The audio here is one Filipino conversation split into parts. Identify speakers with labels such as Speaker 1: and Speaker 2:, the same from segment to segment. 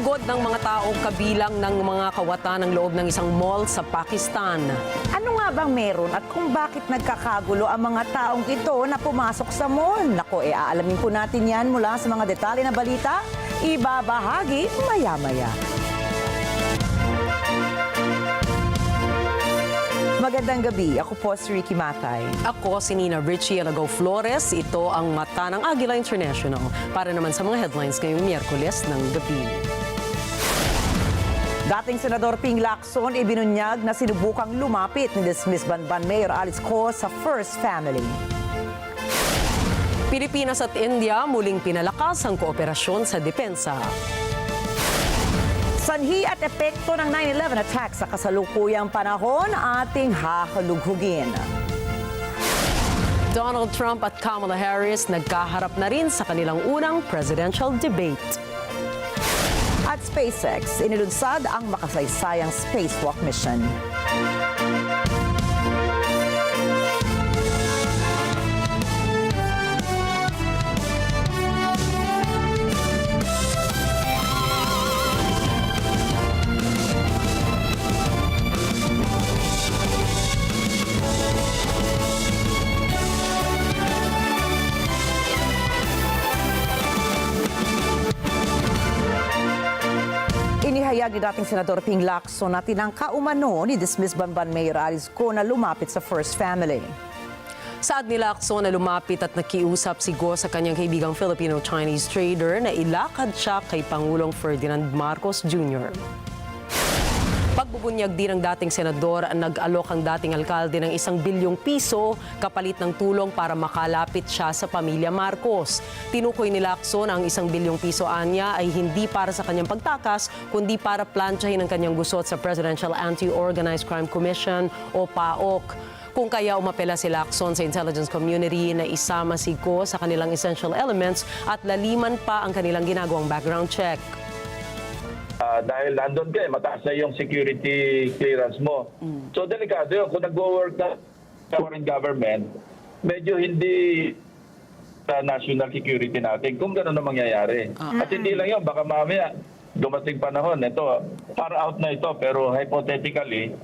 Speaker 1: Sinugod ng mga taong kabilang ng mga kawatan ng loob ng isang mall sa Pakistan.
Speaker 2: Ano nga bang meron at kung bakit nagkakagulo ang mga taong ito na pumasok sa mall? Nako, aalamin po natin yan mula sa mga detalye na balita. Ibabahagi maya-maya. Magandang gabi. Ako po si Rikki Mathay.
Speaker 1: Ako si Rikki Alagao Flores. Ito ang mata ng Agila International. Para naman sa mga headlines ngayong Miyerkules ng gabi.
Speaker 2: Dating Senador Ping Lacson ibinunyag na sinubukang lumapit ni dismissed Banban Mayor Alice Go sa First Family.
Speaker 1: Pilipinas at India muling pinalakas ang kooperasyon sa depensa.
Speaker 2: Sanhi at epekto ng 9/11 attack sa kasalukuyang panahon ating hahalughugin.
Speaker 1: Donald Trump at Kamala Harris nagkaharap na rin sa kanilang unang presidential debate.
Speaker 2: At SpaceX, inilunsad ang makasaysayang spacewalk mission. Inihayag ni dating Senador Ping Lacson na tinangka umano ni dismissed Banban Mayor Alice Go na lumapit sa First Family.
Speaker 1: Saad ni Lacson na lumapit at nakiusap si Go sa kanyang kaibigang Filipino-Chinese trader na ilakad siya kay Pangulong Ferdinand Marcos Jr. Pagbubunyag din ng dating senador, nag-alok ang dating alkalde ng 1 bilyong piso kapalit ng tulong para makalapit siya sa pamilya Marcos. Tinukoy ni Lacson ang 1 bilyong piso anya ay hindi para sa kanyang pagtakas, kundi para plantsahin ang kanyang gusot sa Presidential Anti-Organized Crime Commission o PAOC. Kung kaya umapela si Lacson sa intelligence community na isama si Go sa kanilang essential elements at laliman pa ang kanilang ginagawang background check.
Speaker 3: Dahil nandun ka, mataas na yung security clearance mo. So delikado yun. Kung nag-work na foreign government, medyo hindi sa national security natin kung gano'n na mangyayari. At hindi lang yun, baka mamaya dumating panahon, ito, far out na ito, pero hypothetically,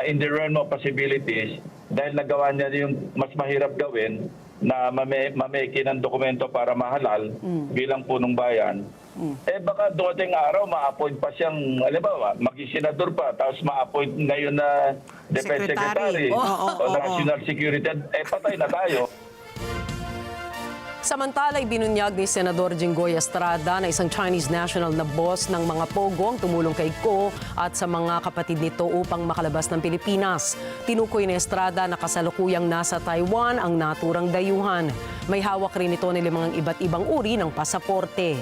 Speaker 3: in the realm of possibilities, dahil nagawa niya yung mas mahirap gawin na mameki ng dokumento para mahalal bilang punong bayan, baka dumating araw, ma-appoint pa siyang, alam maging senador pa, tapos ma-appoint ngayon na Defense Secretary o National Security, patay na tayo.
Speaker 1: Samantala, binunyag ni Senador Jinggoy Estrada na isang Chinese national na boss ng mga pogo ang tumulong kay Go at sa mga kapatid nito upang makalabas ng Pilipinas. Tinukoy ni Estrada na kasalukuyang nasa Taiwan ang naturang dayuhan. May hawak rin ito ng 5 iba't ibang uri ng pasaporte.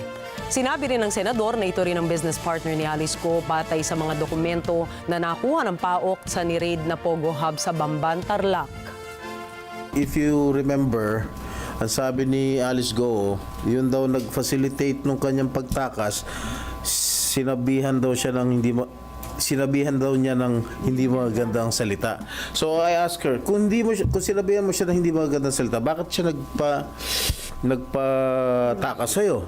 Speaker 1: Sinabi rin ng senador na ito rin ang business partner ni Alice Go batay sa mga dokumento na nakuha ng PAOC sa ni-raid na Pogo Hub sa Bamban, Tarlac.
Speaker 4: If you remember, ang sabi ni Alice Go, yun daw nag-facilitate nung kanyang pagtakas, sinabihan daw niya ng hindi magandang salita. So I asked her, kung sinabihan mo siya ng hindi magandang salita, bakit siya nagpatakas sa'yo?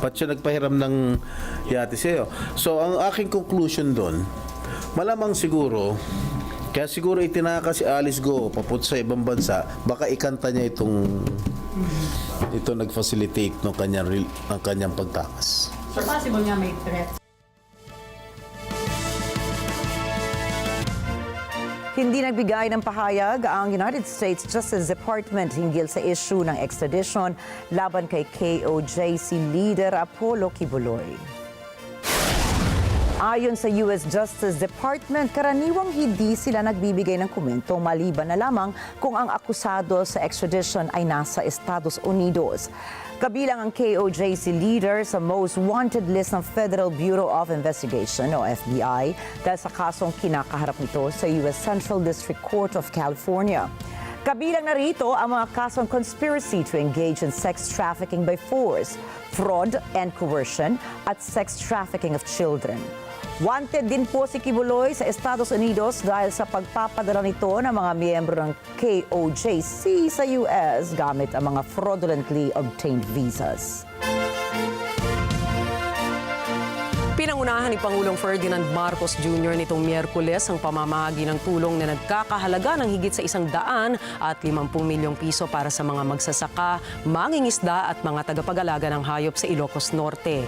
Speaker 4: Ba't siya nagpahiram ng yate sa'yo? So ang aking conclusion doon, malamang siguro, kaya siguro itinaka si Alice Go papunta sa ibang bansa, baka ikanta niya ito nag-facilitate ng kanyang pagtakas.
Speaker 5: So possible nga may threat.
Speaker 2: Hindi nagbigay ng pahayag ang United States Justice Department hinggil sa issue ng extradition laban kay KOJC leader Apollo Quiboloy. Ayon sa US Justice Department, karaniwang hindi sila nagbibigay ng komento maliban na lamang kung ang akusado sa extradition ay nasa Estados Unidos. Kabilang ang KOJC leader sa most wanted list ng Federal Bureau of Investigation o FBI dahil sa kasong kinakaharap nito sa US Central District Court of California. Kabilang na rito ang mga kasong conspiracy to engage in sex trafficking by force, fraud and coercion at sex trafficking of children. Wanted din po si Quiboloy sa Estados Unidos dahil sa pagpapadala nito ng mga miyembro ng KOJC sa US gamit ang mga fraudulently obtained visas.
Speaker 1: Inunahan ni Pangulong Ferdinand Marcos Jr. nitong Miyerkules ang pamamahagi ng tulong na nagkakahalaga ng higit sa 150 milyong piso para sa mga magsasaka, mangingisda at mga tagapag-alaga ng hayop sa Ilocos Norte.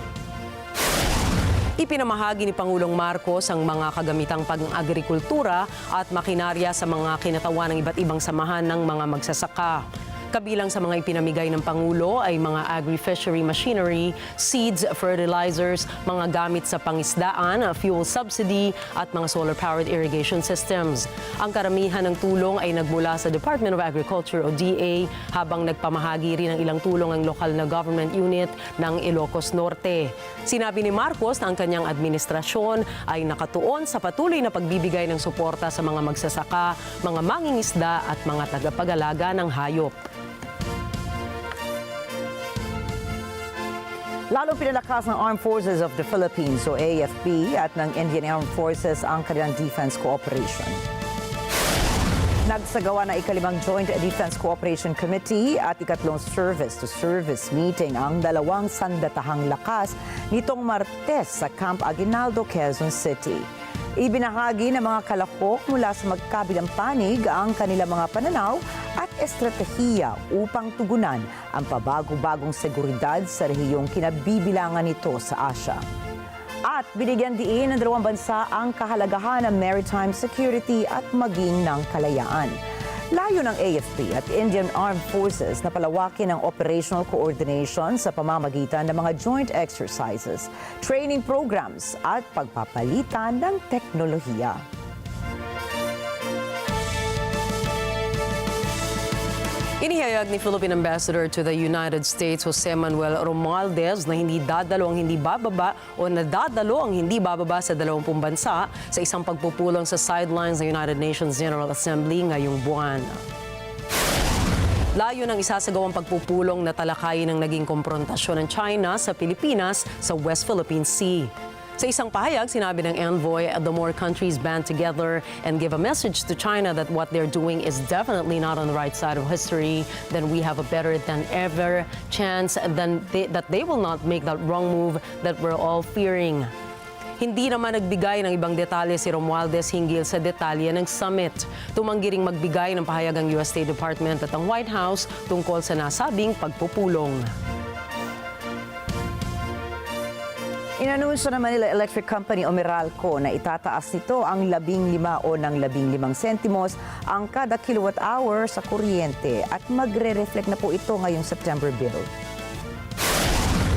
Speaker 1: Ipinamahagi ni Pangulong Marcos ang mga kagamitang pang-agrikultura at makinarya sa mga kinatawan ng iba't ibang samahan ng mga magsasaka. Kabilang sa mga ipinamigay ng Pangulo ay mga agri-fishery machinery, seeds, fertilizers, mga gamit sa pangisdaan, fuel subsidy at mga solar-powered irrigation systems. Ang karamihan ng tulong ay nagmula sa Department of Agriculture o DA, habang nagpamahagi rin ng ilang tulong ang lokal na government unit ng Ilocos Norte. Sinabi ni Marcos na ang kanyang administrasyon ay nakatuon sa patuloy na pagbibigay ng suporta sa mga magsasaka, mga mangingisda at mga tagapag-alaga ng hayop.
Speaker 2: Lalo pinalakas ng Armed Forces of the Philippines o AFP at ng Indian Armed Forces ang kanilang defense cooperation. Nagsagawa na ikalimang Joint Defense Cooperation Committee at ikatlong service-to-service meeting ang dalawang sandatahang lakas nitong Martes sa Camp Aguinaldo, Quezon City. Ibinahagi ng mga kalahok mula sa magkabilang panig ang kanilang mga pananaw at estratehiya upang tugunan ang pabago-bagong seguridad sa rehiyong kinabibilangan nito sa Asia. At binigyan diin ng dalawang bansa ang kahalagahan ng maritime security at maging ng kalayaan. Layo ng AFP at Indian Armed Forces na palawakin ang operational coordination sa pamamagitan ng mga joint exercises, training programs at pagpapalitan ng teknolohiya.
Speaker 1: Inihayag ni Philippine Ambassador to the United States Jose Manuel Romualdez na hindi dadalo ang hindi bababa o nadadalo ang hindi bababa sa 20 bansa sa isang pagpupulong sa sidelines ng United Nations General Assembly ngayong buwan. Layo ng isasagawang pagpupulong na talakayin ang naging komprontasyon ng China sa Pilipinas sa West Philippine Sea. Sa isang pahayag, sinabi ng envoy, the more countries band together and give a message to China that what they're doing is definitely not on the right side of history, then we have a better than ever chance that they will not make that wrong move that we're all fearing. Hindi naman nagbigay ng ibang detalye si Romualdez hinggil sa detalye ng summit. Tumanggi ring magbigay ng pahayag ang US State Department at ang White House tungkol sa nasabing pagpupulong.
Speaker 2: Inanunsyo naman nila electric company o Meralco na itataas nito ang 15 o ng 15 sentimos ang kada kilowatt hour sa kuryente at magre-reflect na po ito ngayong September bill.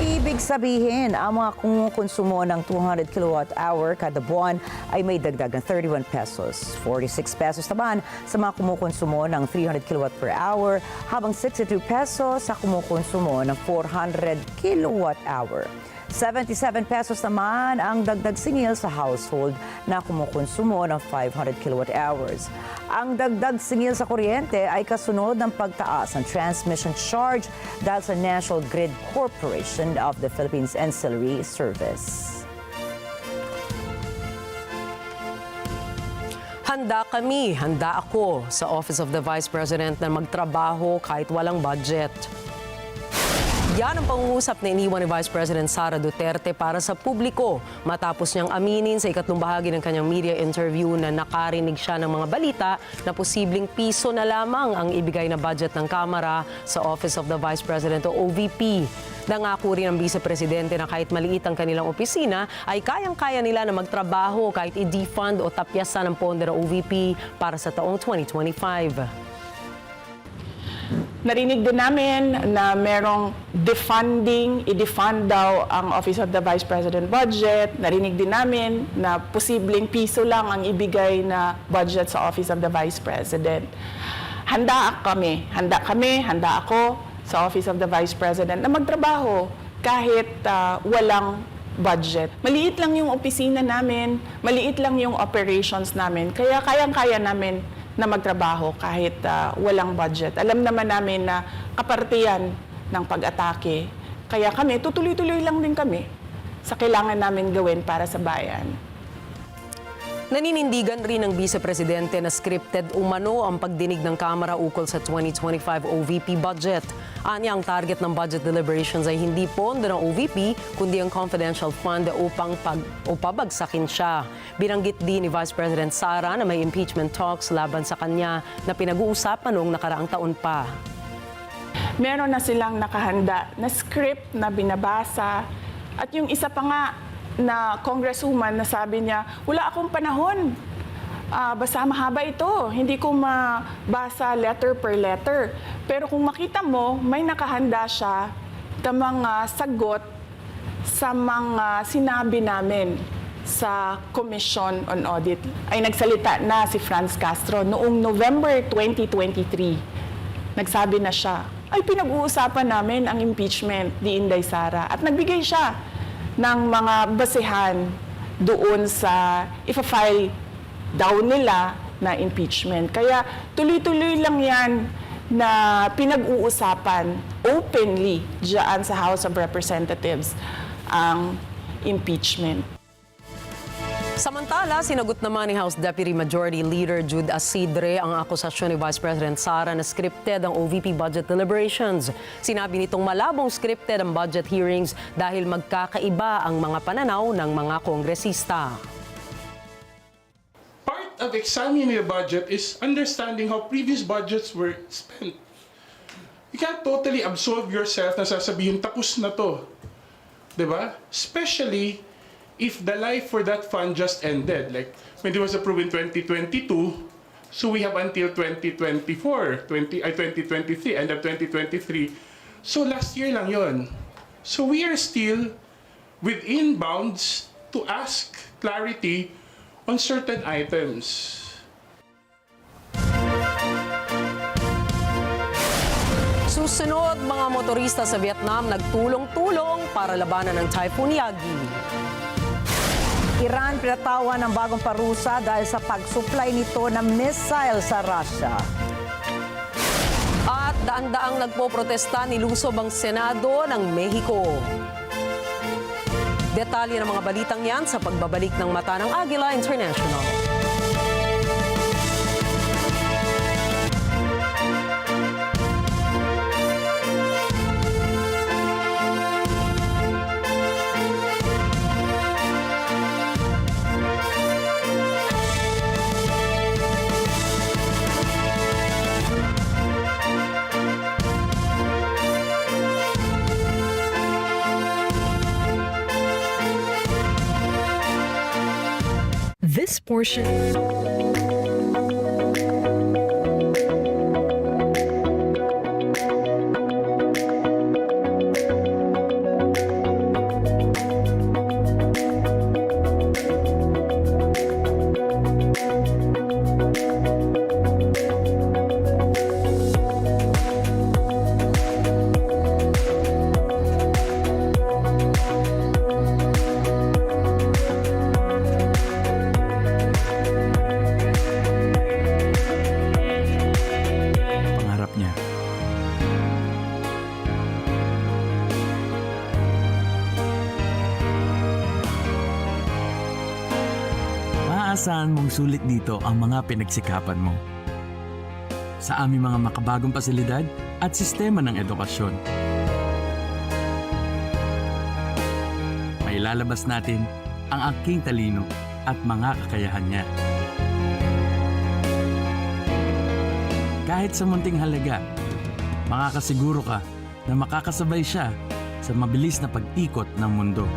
Speaker 2: Ibig sabihin, ang mga kumukonsumo ng 200 kilowatt hour kada buwan ay may dagdag ng 31 pesos. 46 pesos naman sa mga kumukonsumo ng 300 kilowatt per hour, habang 62 pesos sa kumukonsumo ng 400 kilowatt hour. 77 pesos naman ang dagdag singil sa household na kumukonsumo ng 500 kilowatt hours. Ang dagdag singil sa kuryente ay kasunod ng pagtaas ng transmission charge dahil sa National Grid Corporation of the Philippines Ancillary Service.
Speaker 1: Handa kami, handa ako sa Office of the Vice President na magtrabaho kahit walang budget. Yan ang pangungusap na iniwan ni Vice President Sara Duterte para sa publiko matapos niyang aminin sa ikatlong bahagi ng kanyang media interview na nakarinig siya ng mga balita na posibleng piso na lamang ang ibigay na budget ng Kamara sa Office of the Vice President o OVP. Nangako rin ang Vice Presidente na kahit maliit ang kanilang opisina ay kayang-kaya nila na magtrabaho kahit i-defund o tapyasan ng pondo ng OVP para sa taong 2025.
Speaker 6: Narinig din namin na merong i-defund daw ang Office of the Vice President budget. Narinig din namin na posibleng piso lang ang ibigay na budget sa Office of the Vice President. Handa ako sa Office of the Vice President na magtrabaho kahit walang budget. Maliit lang yung opisina namin, maliit lang yung operations namin, kaya kayang-kaya namin na magtrabaho kahit walang budget. Alam naman namin na kaparte yan ng pag-atake. Kaya kami, tutuloy-tuloy lang din kami sa kailangan namin gawin para sa bayan.
Speaker 1: Naninindigan rin ng Vice Presidente na scripted umano ang pagdinig ng Kamara ukol sa 2025 OVP budget. Anya, ang target ng budget deliberations ay hindi pondo ng OVP, kundi ang confidential fund upang pabagsakin siya. Binanggit din ni Vice President Sara na may impeachment talks laban sa kanya na pinag-uusapan noong nakaraang taon pa.
Speaker 6: Meron na silang nakahanda na script na binabasa. At yung isa pa nga na congresswoman na sabi niya, wala akong panahon. Basta mahaba ito. Hindi ko mabasa letter per letter. Pero kung makita mo, may nakahanda siya na mga sagot sa mga sinabi namin sa Commission on Audit. Ay nagsalita na si Franz Castro noong November 2023. Nagsabi na siya, ay pinag-uusapan namin ang impeachment ni Inday Sara. At nagbigay siya ng mga basehan doon sa ipa-file daw nila na impeachment. Kaya tuloy-tuloy lang yan na pinag-uusapan openly diyan sa House of Representatives ang impeachment.
Speaker 1: Samantala, sinagot naman ni House Deputy Majority Leader Jude Asidre ang akusasyon ni Vice President Sara na scripted ang OVP budget deliberations. Sinabi nitong malabong scripted ang budget hearings dahil magkakaiba ang mga pananaw ng mga kongresista.
Speaker 7: Part of examining the budget is understanding how previous budgets were spent. You can't totally absolve yourself na sasabihin, tapos na to. Diba? Especially if the life for that fund just ended. Like, when it was approved in 2022, so we have until 2023, end of 2023. So last year lang yon. So we are still within bounds to ask clarity on certain items.
Speaker 1: Susunod, mga motorista sa Vietnam nagtulong-tulong para labanan ng Typhoon Yagi.
Speaker 2: Iran pinatawan ng bagong parusa dahil sa pag-supply nito ng missile sa Russia.
Speaker 1: At daan-daang nagpoprotesta nilusob ang Senado ng Mexico. Detalye ng mga balitang yan sa pagbabalik ng Mata ng Agila International.
Speaker 8: This portion.
Speaker 9: Saan mong sulit dito ang mga pinagsikapan mo. Sa aming mga makabagong pasilidad at sistema ng edukasyon. Mailalabas natin ang aking talino at mga kakayahan niya. Kahit sa munting halaga, makakasiguro ka na makakasabay siya sa mabilis na pag-ikot ng mundo.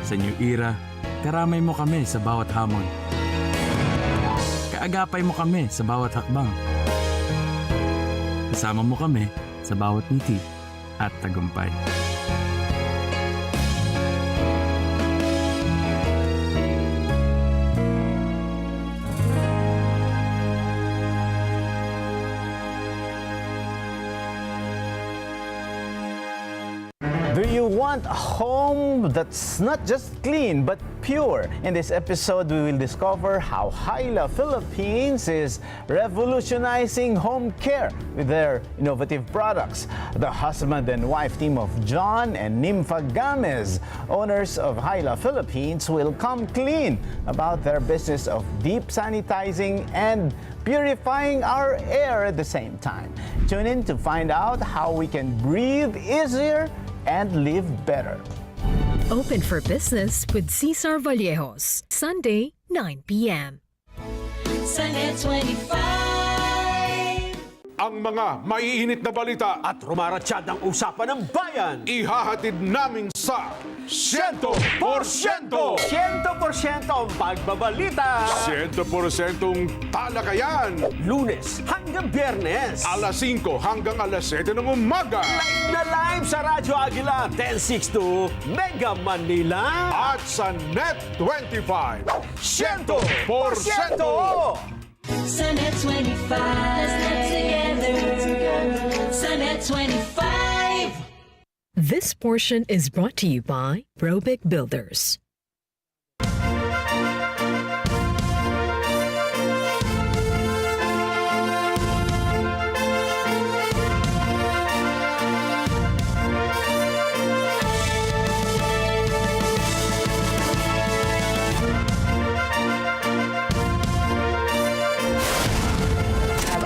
Speaker 9: Sa New Era, karamay mo kami sa bawat hamon. Kaagapay mo kami sa bawat hakbang. Kasama mo kami sa bawat ngiti at tagumpay.
Speaker 10: Do you want a home that's not just clean but pure? In this episode, we will discover how Agila Philippines is revolutionizing home care with their innovative products. The husband and wife team of John and Nympha Gamez, owners of Agila Philippines, will come clean about their business of deep sanitizing and purifying our air at the same time. Tune in to find out how we can breathe easier and live better.
Speaker 8: Open for Business with Cesar Vallejos, Sunday, 9 p.m.
Speaker 11: Sunday 25.
Speaker 12: Ang mga maiinit na balita
Speaker 13: at rumaratsyad ang usapan ng bayan.
Speaker 12: ihahatid namin sa 100%!
Speaker 10: 100% ang pagbabalita!
Speaker 12: 100% talakayan!
Speaker 13: Lunes hanggang Biyernes.
Speaker 12: Alas 5 hanggang alas 7 ng umaga.
Speaker 13: Live na live sa Radyo Agila 1062 Mega Manila.
Speaker 12: At sa Net 25.
Speaker 13: 100%!
Speaker 11: Sunday 25. Let's get together. Sunday 25.
Speaker 8: This portion is brought to you by Robic Builders.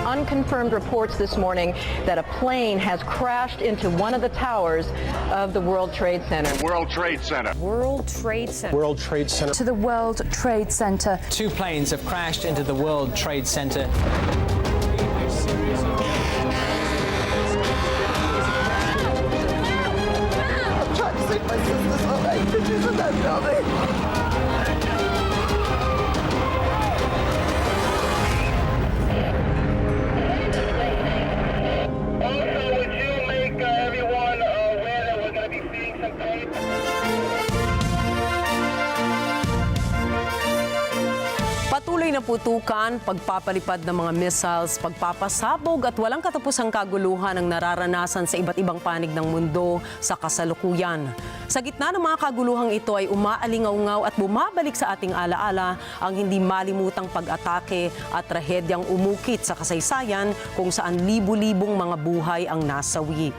Speaker 14: Unconfirmed reports this morning that a plane has crashed into one of the towers of the World Trade Center.
Speaker 12: World Trade Center.
Speaker 15: World Trade Center.
Speaker 13: World Trade Center.
Speaker 15: To the World Trade Center.
Speaker 16: 2 planes have crashed into the World Trade Center.
Speaker 2: I'm trying to save my sister's life. She's in that building.
Speaker 1: Patuloy na putukan, pagpapalipad ng mga missiles, pagpapasabog at walang katapusang kaguluhan ang nararanasan sa iba't ibang panig ng mundo sa kasalukuyan. Sa gitna ng mga kaguluhang ito ay umaalingaw-ngaw at bumabalik sa ating alaala ang hindi malimutang pag-atake at trahedyang umukit sa kasaysayan kung saan libu-libong mga buhay ang nasawi.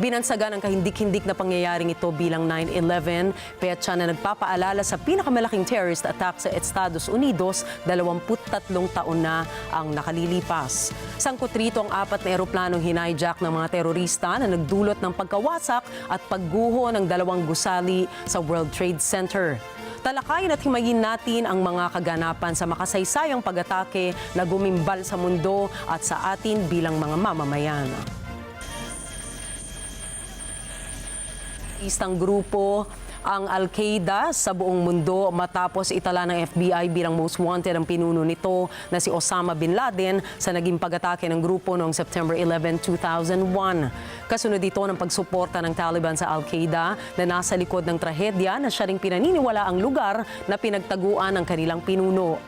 Speaker 1: Binansagan ang kahindik-hindik na pangyayaring ito bilang 9/11, petsa na nagpapaalala sa pinakamalaking terrorist attack sa Estados Unidos, 23 taon na ang nakalilipas. Sangkot rito ang 4 na eroplanong hinijack ng mga terorista na nagdulot ng pagkawasak at pagguho ng 2 gusali sa World Trade Center. Talakayin at himayin natin ang mga kaganapan sa makasaysayang pag-atake na gumimbal sa mundo at sa atin bilang mga mamamayan. Isang grupo ang Al-Qaeda sa buong mundo matapos itala ng FBI bilang most wanted ang pinuno nito na si Osama Bin Laden sa naging pag-atake ng grupo noong September 11, 2001. Kasunod ito ng pagsuporta ng Taliban sa Al-Qaeda na nasa likod ng trahedya na siya ring pinaniniwala ang lugar na pinagtaguan ng kanilang pinuno.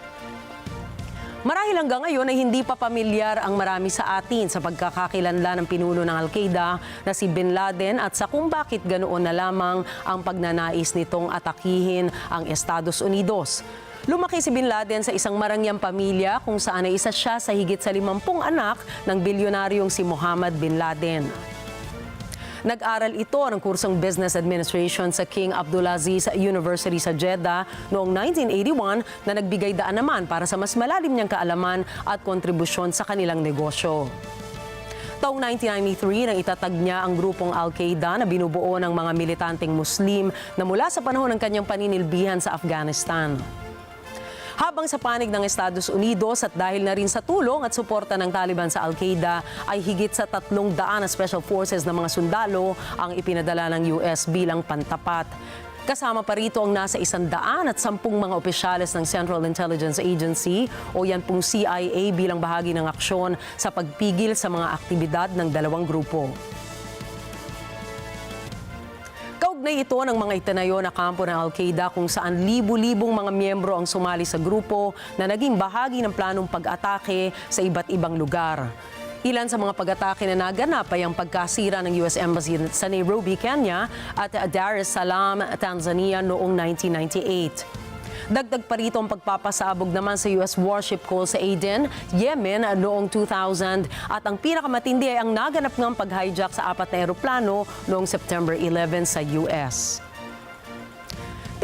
Speaker 1: Marahil hanggang ngayon ay hindi pa pamilyar ang marami sa atin sa pagkakakilanlan ng pinuno ng Al-Qaeda na si Bin Laden at sa kung bakit ganoon na lamang ang pagnanais nitong atakihin ang Estados Unidos. Lumaki si Bin Laden sa isang marangyang pamilya kung saan ay isa siya sa higit sa 50 anak ng bilyonaryong si Mohammed Bin Laden. Nag-aral ito ng kursong Business Administration sa King Abdulaziz University sa Jeddah noong 1981 na nagbigay daan naman para sa mas malalim niyang kaalaman at kontribusyon sa kanilang negosyo. Taong 1993 nang itatag niya ang grupong Al-Qaeda na binubuo ng mga militanteng Muslim na mula sa panahon ng kanyang paninilbihan sa Afghanistan. Habang sa panig ng Estados Unidos at dahil na rin sa tulong at suporta ng Taliban sa Al-Qaeda ay higit sa 300 na special forces na mga sundalo ang ipinadala ng US bilang pantapat. Kasama pa rito ang nasa 110 mga opisyales ng Central Intelligence Agency o yan pong CIA bilang bahagi ng aksyon sa pagpigil sa mga aktibidad ng dalawang grupo. Kaugnay ito ng mga itinayo na kampo ng Al-Qaeda kung saan libu-libong mga miyembro ang sumali sa grupo na naging bahagi ng planong pag-atake sa iba't ibang lugar. Ilan sa mga pag-atake na naganap ay ang pagkasira ng US Embassy sa Nairobi, Kenya at Dar es Salaam, Tanzania noong 1998. Dagdag pa rito ang pagpapasabog naman sa US warship call sa Aden, Yemen noong 2000 at ang pinakamatindi ay ang naganap ng pag-hijack sa 4 na eroplano noong September 11 sa US.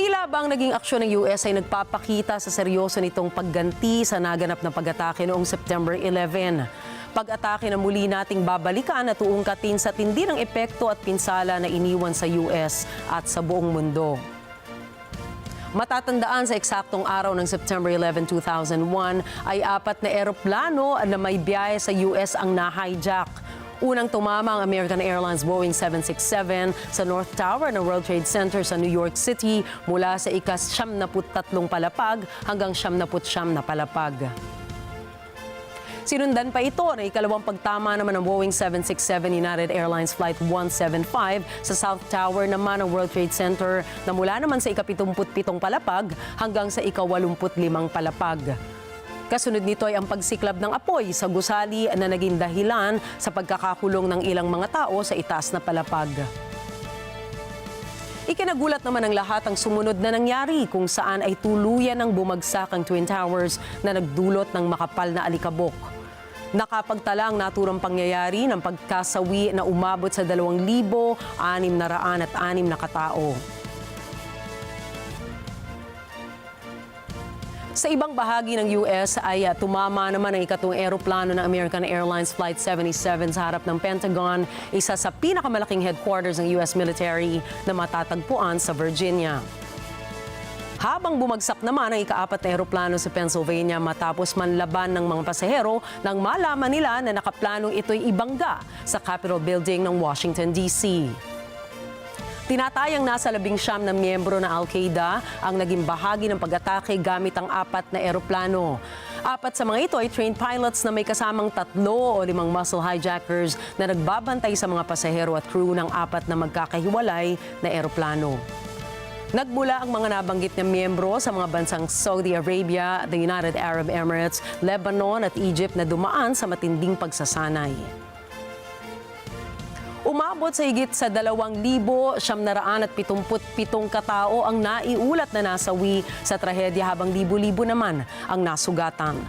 Speaker 1: Tila ba ang naging aksyon ng US ay nagpapakita sa seryoso nitong pagganti sa naganap na pag-atake noong September 11. Pag-atake na muli nating babalikan at uungkatin sa tindi ng epekto at pinsala na iniwan sa US at sa buong mundo. Matatandaan sa eksaktong araw ng September 11, 2001 ay 4 na eroplano na may biyahe sa US ang na-hijack. Unang tumama ang American Airlines Boeing 767 sa North Tower ng World Trade Center sa New York City mula sa ika-73 palapag hanggang 79 na palapag. Sinundan pa ito na ikalawang pagtama naman ng Boeing 767 United Airlines Flight 175 sa South Tower naman ng World Trade Center na mula naman sa ika-77 palapag hanggang sa ika-85 palapag. Kasunod nito ay ang pagsiklab ng apoy sa gusali na naging dahilan sa pagkakakulong ng ilang mga tao sa itaas na palapag. Ikinagulat naman ng lahat ang sumunod na nangyari kung saan ay tuluyan ng bumagsak ang Twin Towers na nagdulot ng makapal na alikabok. Nakapagtala ang naturang pangyayari ng pagkasawi na umabot sa 2,606 na katao. Sa ibang bahagi ng US ay tumama naman ang ikatong eroplano ng American Airlines Flight 77 sa harap ng Pentagon, isa sa pinakamalaking headquarters ng US military na matatagpuan sa Virginia. Habang bumagsak naman ang ika-4 na eroplano sa Pennsylvania matapos manlaban ng mga pasahero nang malaman nila na nakaplanong ito'y ibangga sa Capitol Building ng Washington, D.C. Tinatayang nasa 19 na miyembro na Al-Qaeda ang naging bahagi ng pag-atake gamit ang 4 na eroplano. 4 sa mga ito ay trained pilots na may kasamang 3 o 5 muscle hijackers na nagbabantay sa mga pasahero at crew ng 4 na magkakahiwalay na eroplano. Nagmula ang mga nabanggit na miyembro sa mga bansang Saudi Arabia, the United Arab Emirates, Lebanon at Egypt na dumaan sa matinding pagsasanay. Umabot sa higit sa 2,977 katao ang naiulat na nasawi sa trahedya habang libo-libo naman ang nasugatan.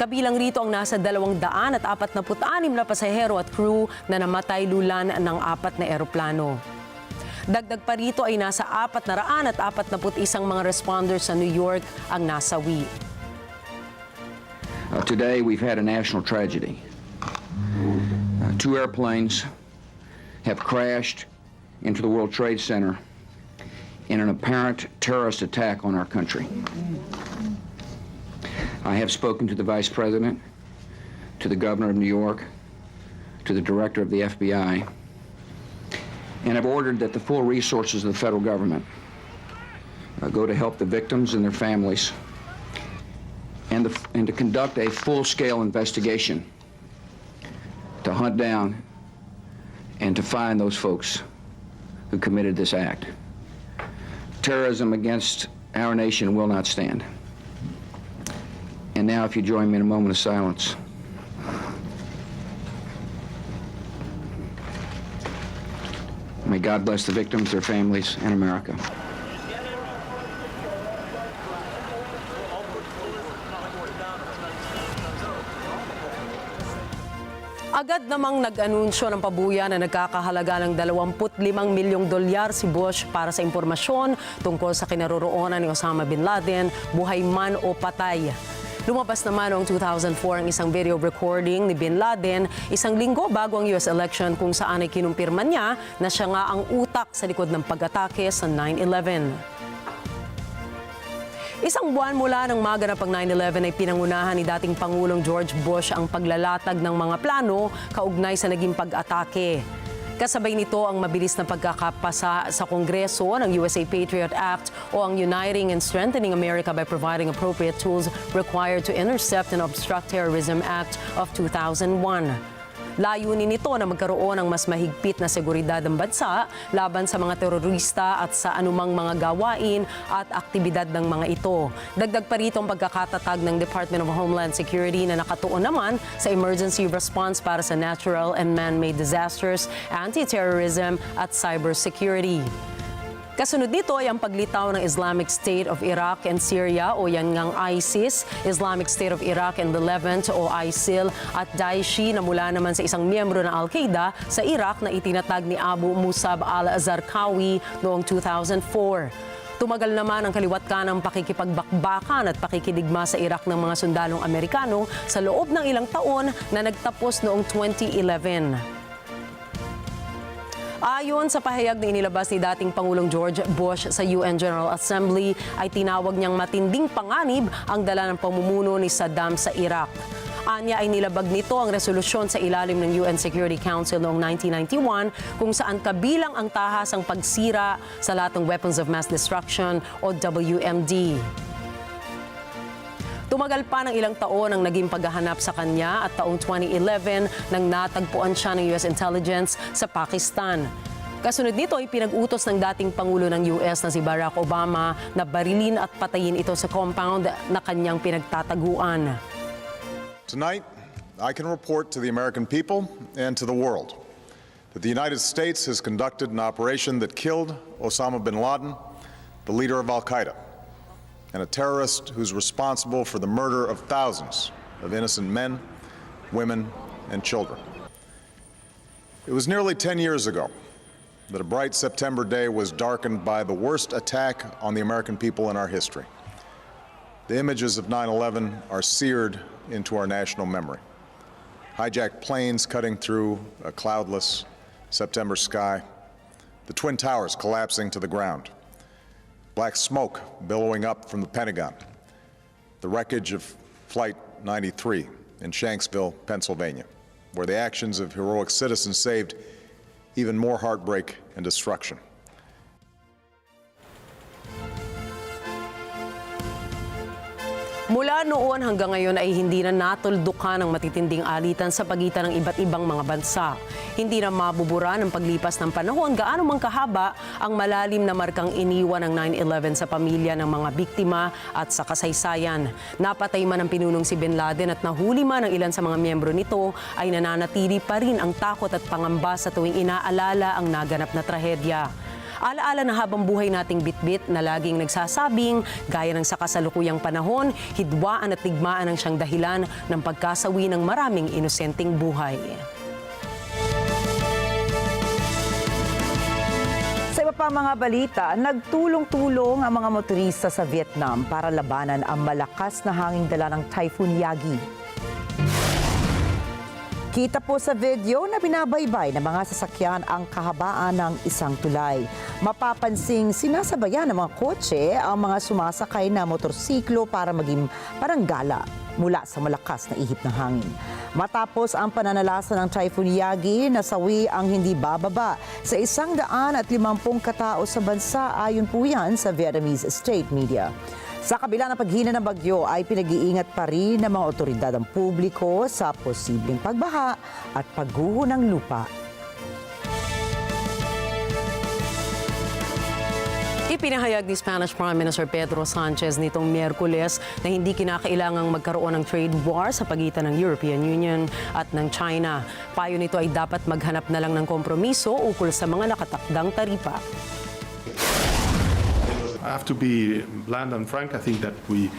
Speaker 1: Kabilang rito ang nasa 246 na pasahero at crew na namatay lulan ng 4 na eroplano. Dagdag pa rito ay nasa 441 mga responders sa New York ang nasawi.
Speaker 17: Today we've had a national tragedy. 2 airplanes have crashed into the World Trade Center in an apparent terrorist attack on our country. I have spoken to the Vice President, to the Governor of New York, to the Director of the FBI, and have ordered that the full resources of the federal government go to help the victims and their families and to conduct a full-scale investigation to hunt down and to find those folks who committed this act. Terrorism against our nation will not stand. And now, if you join me in a moment of silence. May God bless the victims, their families, and America.
Speaker 1: Agad namang nag-anunsyo ng pabuya na nagkakahalaga ng $25 milyong si Bush para sa impormasyon tungkol sa kinaroroonan ni Osama bin Laden, buhay man o patay. Lumabas naman noong 2004 ang isang video recording ni bin Laden isang linggo bago ang US election kung saan ay kinumpirma niya na siya nga ang utak sa likod ng pag-atake sa 9/11. Isang buwan mula nang maganap ang 9/11 ay pinangunahan ni dating Pangulong George Bush ang paglalatag ng mga plano kaugnay sa naging pag-atake. Kasabay nito ang mabilis na pagkakapasa sa Kongreso ng USA Patriot Act o ang Uniting and Strengthening America by Providing Appropriate Tools Required to Intercept and Obstruct Terrorism Act of 2001. Layunin nito na magkaroon ng mas mahigpit na seguridad ng bansa laban sa mga terorista at sa anumang mga gawain at aktibidad ng mga ito. Dagdag pa rito ang pagkakatatag ng Department of Homeland Security na nakatuon naman sa emergency response para sa natural and man-made disasters, anti-terrorism at cybersecurity. Kasunod nito ay ang paglitaw ng Islamic State of Iraq and Syria o yan ngang ISIS, Islamic State of Iraq and the Levant o ISIL at Daeshi na mula naman sa isang miyembro ng Al-Qaeda sa Iraq na itinatag ni Abu Musab al-Zarqawi noong 2004. Tumagal naman ang kaliwat ng pakikipagbakbakan at pakikidigma sa Iraq ng mga sundalong Amerikano sa loob ng ilang taon na nagtapos noong 2011. Ayon sa pahayag na inilabas ni dating Pangulong George Bush sa UN General Assembly, ay tinawag niyang matinding panganib ang dala ng pamumuno ni Saddam sa Iraq. Anya ay nilabag nito ang resolusyon sa ilalim ng UN Security Council noong 1991 kung saan kabilang ang tahasang pagsira sa lahat ng Weapons of Mass Destruction o WMD. Tumagal pa ng ilang taon ang naging paghahanap sa kanya at taong 2011 nang natagpuan siya ng US Intelligence sa Pakistan. Kasunod nito ay pinag-utos ng dating Pangulo ng US na si Barack Obama na barilin at patayin ito sa compound na kanyang pinagtataguan.
Speaker 18: Tonight, I can report to the American people and to the world that the United States has conducted an operation that killed Osama bin Laden, the leader of Al-Qaeda, and a terrorist who's responsible for the murder of thousands of innocent men, women, and children. It was nearly 10 years ago that a bright September day was darkened by the worst attack on the American people in our history. The images of 9/11 are seared into our national memory. Hijacked planes cutting through a cloudless September sky, the Twin Towers collapsing to the ground, black smoke billowing up from the Pentagon, the wreckage of Flight 93 in Shanksville, Pennsylvania, where the actions of heroic citizens saved even more heartbreak and destruction.
Speaker 1: Mula noon hanggang ngayon ay hindi na natuldukan ang matitinding alitan sa pagitan ng iba't ibang mga bansa. Hindi na mabubura ng paglipas ng panahon gaano mang kahaba ang malalim na markang iniwan ng 9/11 sa pamilya ng mga biktima at sa kasaysayan. Napatay man ang pinunong si Bin Laden at nahuli man ang ilan sa mga miyembro nito, ay nananatili pa rin ang takot at pangamba sa tuwing inaalala ang naganap na trahedya. Alaala na habang buhay nating bitbit na laging nagsasabing, gaya ng sa kasalukuyang panahon, hidwaan at tigmaan ang siyang dahilan ng pagkasawi ng maraming inosenteng buhay.
Speaker 2: Sa iba pa mga balita, nagtulong-tulong ang mga motorista sa Vietnam para labanan ang malakas na hanging dala ng Typhoon Yagi. Kita po sa video na binabaybay ng mga sasakyan ang kahabaan ng isang tulay. Mapapansing sinasabayan ng mga kotse ang mga sumasakay na motorsiklo para maging parang gala mula sa malakas na ihip ng hangin. Matapos ang pananalasa ng Typhoon Yagi, nasawi ang hindi bababa sa 150 katao sa bansa, ayon po yan sa Vietnamese state media. Sa kabila ng paghina ng bagyo ay pinag-iingat pa rin ng mga otoridad ang publiko sa posibleng pagbaha at pagguho ng lupa.
Speaker 1: Ipinahayag ni Spanish Prime Minister Pedro Sanchez nitong Miyerkules na hindi kinakailangang magkaroon ng trade war sa pagitan ng European Union at ng China. Payo nito ay dapat maghanap na lang ng kompromiso ukol sa mga nakatakdang taripa.
Speaker 19: I have to be blunt and frank. I think that we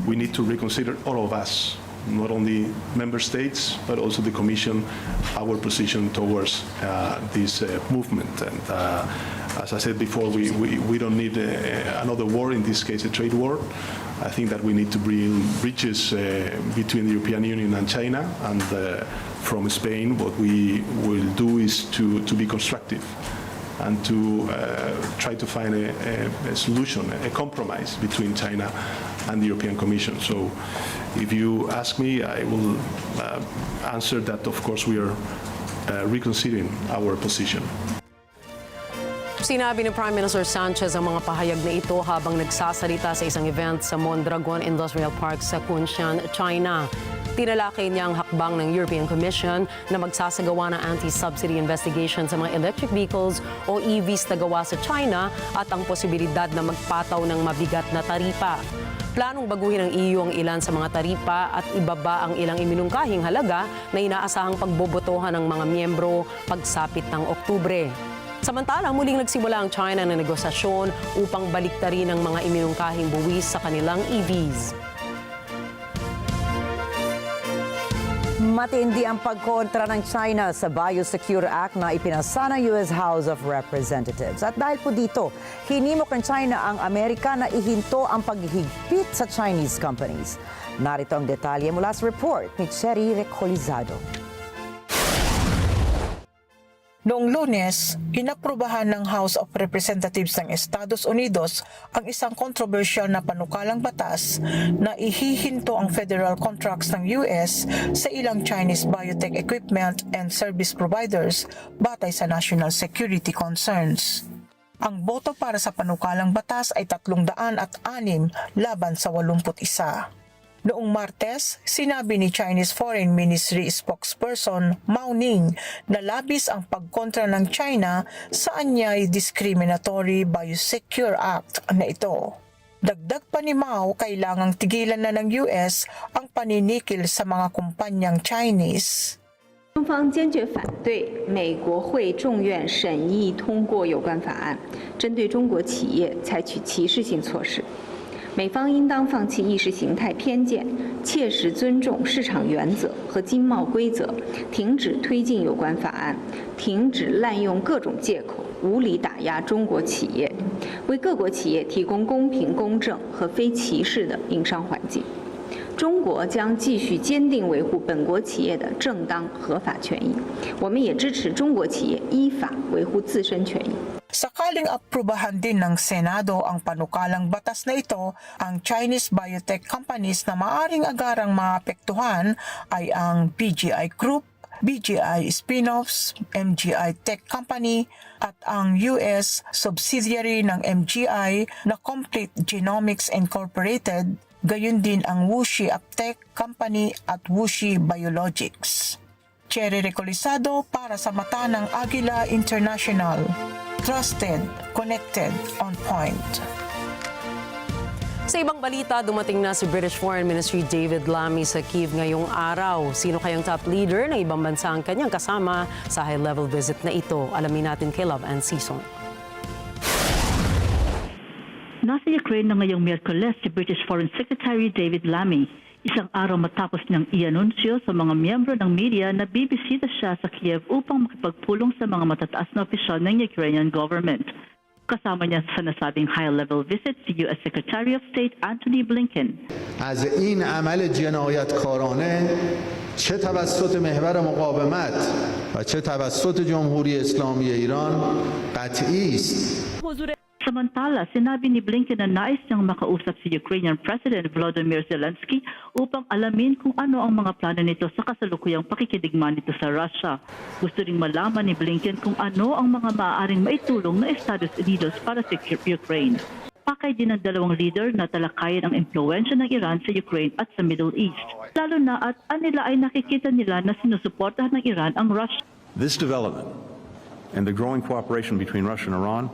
Speaker 19: need to reconsider, all of us, not only member states, but also the Commission, our position towards this movement. And as I said before, we don't need another war, in this case a trade war. I think that we need to bring bridges between the European Union and China, and from Spain what we will do is to be constructive and to try to find a solution, a compromise between China and the European Commission. So if you ask me, I will answer that, of course, we are reconsidering our position.
Speaker 1: Sinabi ni Prime Minister Sanchez ang mga pahayag na ito habang nagsasalita sa isang event sa Mondragon Industrial Park sa Kunshan, China. Tinalakay niya ang hakbang ng European Commission na magsasagawa ng anti-subsidy investigation sa mga electric vehicles o EVs na gawa sa China at ang posibilidad na magpataw ng mabigat na taripa. Planong baguhin ng EU ang ilan sa mga taripa at ibaba ang ilang iminungkahing halaga na inaasahang pagbobotohan ng mga miyembro pagsapit ng Oktubre. Samantala, muling nagsimula ang China ng negosasyon upang baliktarin ang mga iminungkahing buwis sa kanilang EVs.
Speaker 2: Matindi ang pagkontra ng China sa Biosecure Act na ipinasa ng US House of Representatives. At dahil po dito, hinimok ng China ang Amerika na ihinto ang paghihigpit sa Chinese companies. Narito ang detalye mula sa report ni Cherry Recolizado.
Speaker 20: Noong Lunes, inaprubahan ng House of Representatives ng Estados Unidos ang isang kontrobersyal na panukalang batas na ihihinto ang federal contracts ng US sa ilang Chinese biotech equipment and service providers batay sa national security concerns. Ang boto para sa panukalang batas ay 306 laban sa 81. Noong Martes, sinabi ni Chinese Foreign Ministry spokesperson Mao Ning na labis ang pagkontra ng China sa anyay discriminatory Biosecure Act na ito. Dagdag pa ni Mao, kailangang tigilan na ng US ang paninikil sa mga kumpanyang Chinese.
Speaker 21: 中方坚决反对美国会众院审议通过有关法案，针对中国企业采取歧视性措施。美方应当放弃意识形态偏见，切实尊重市场原则和经贸规则，停止推进有关法案，停止滥用各种借口，无理打压中国企业，为各国企业提供公平、公正和非歧视的营商环境。中国将继续坚定维护本国企业的正当合法权益，我们也支持中国企业依法维护自身权益。
Speaker 20: Sakaling aprubahan din ng Senado ang panukalang batas na ito, ang Chinese biotech companies na maaring agarang maapektuhan ay ang BGI Group, BGI Spinoffs, MGI Tech Company at ang US subsidiary ng MGI na Complete Genomics Incorporated, gayon din ang WuXi Aptech Company at WuXi Biologics. Cherry Recolizado para sa mata ng Agila International. Trusted, connected, on point.
Speaker 1: Sa ibang balita, dumating na si British Foreign Ministry David Lammy sa Kyiv ngayong araw. Sino kayang top leader ng ibang bansa ang kanyang kasama sa high-level visit na ito? Alamin natin kay Love and Season.
Speaker 22: Nasa Ukraine na ngayong Miyerkules si British Foreign Secretary David Lammy. Isang araw matapos niyang i-anunsyo sa mga miyembro ng media na bibisita siya sa Kiev upang makipagpulong sa mga matataas na opisyal ng Ukrainian government. Kasama niya sa nasabing high-level visit si U.S. Secretary of State Antony Blinken.
Speaker 23: از این عمل جنایتکارانه چه توسط محور مقاومت و چه توسط جمهوری اسلامی ایران قطعی است.
Speaker 22: Samantala, sinabi ni Blinken na nais niyang makausap si Ukrainian President Volodymyr Zelensky upang alamin kung ano ang mga plano nito sa kasalukuyang pakikidigma nito sa Russia. Gusto ring malaman ni Blinken kung ano ang mga maaaring maitulong ng Estados Unidos para sa Ukraine. Pakay din ng dalawang leader na talakayin ang impluwensya ng Iran sa Ukraine at sa Middle East. Lalo na at anila ay nakikita nila na sinusuportahan ng Iran ang Russia.
Speaker 24: This development and the growing cooperation between Russia and Iran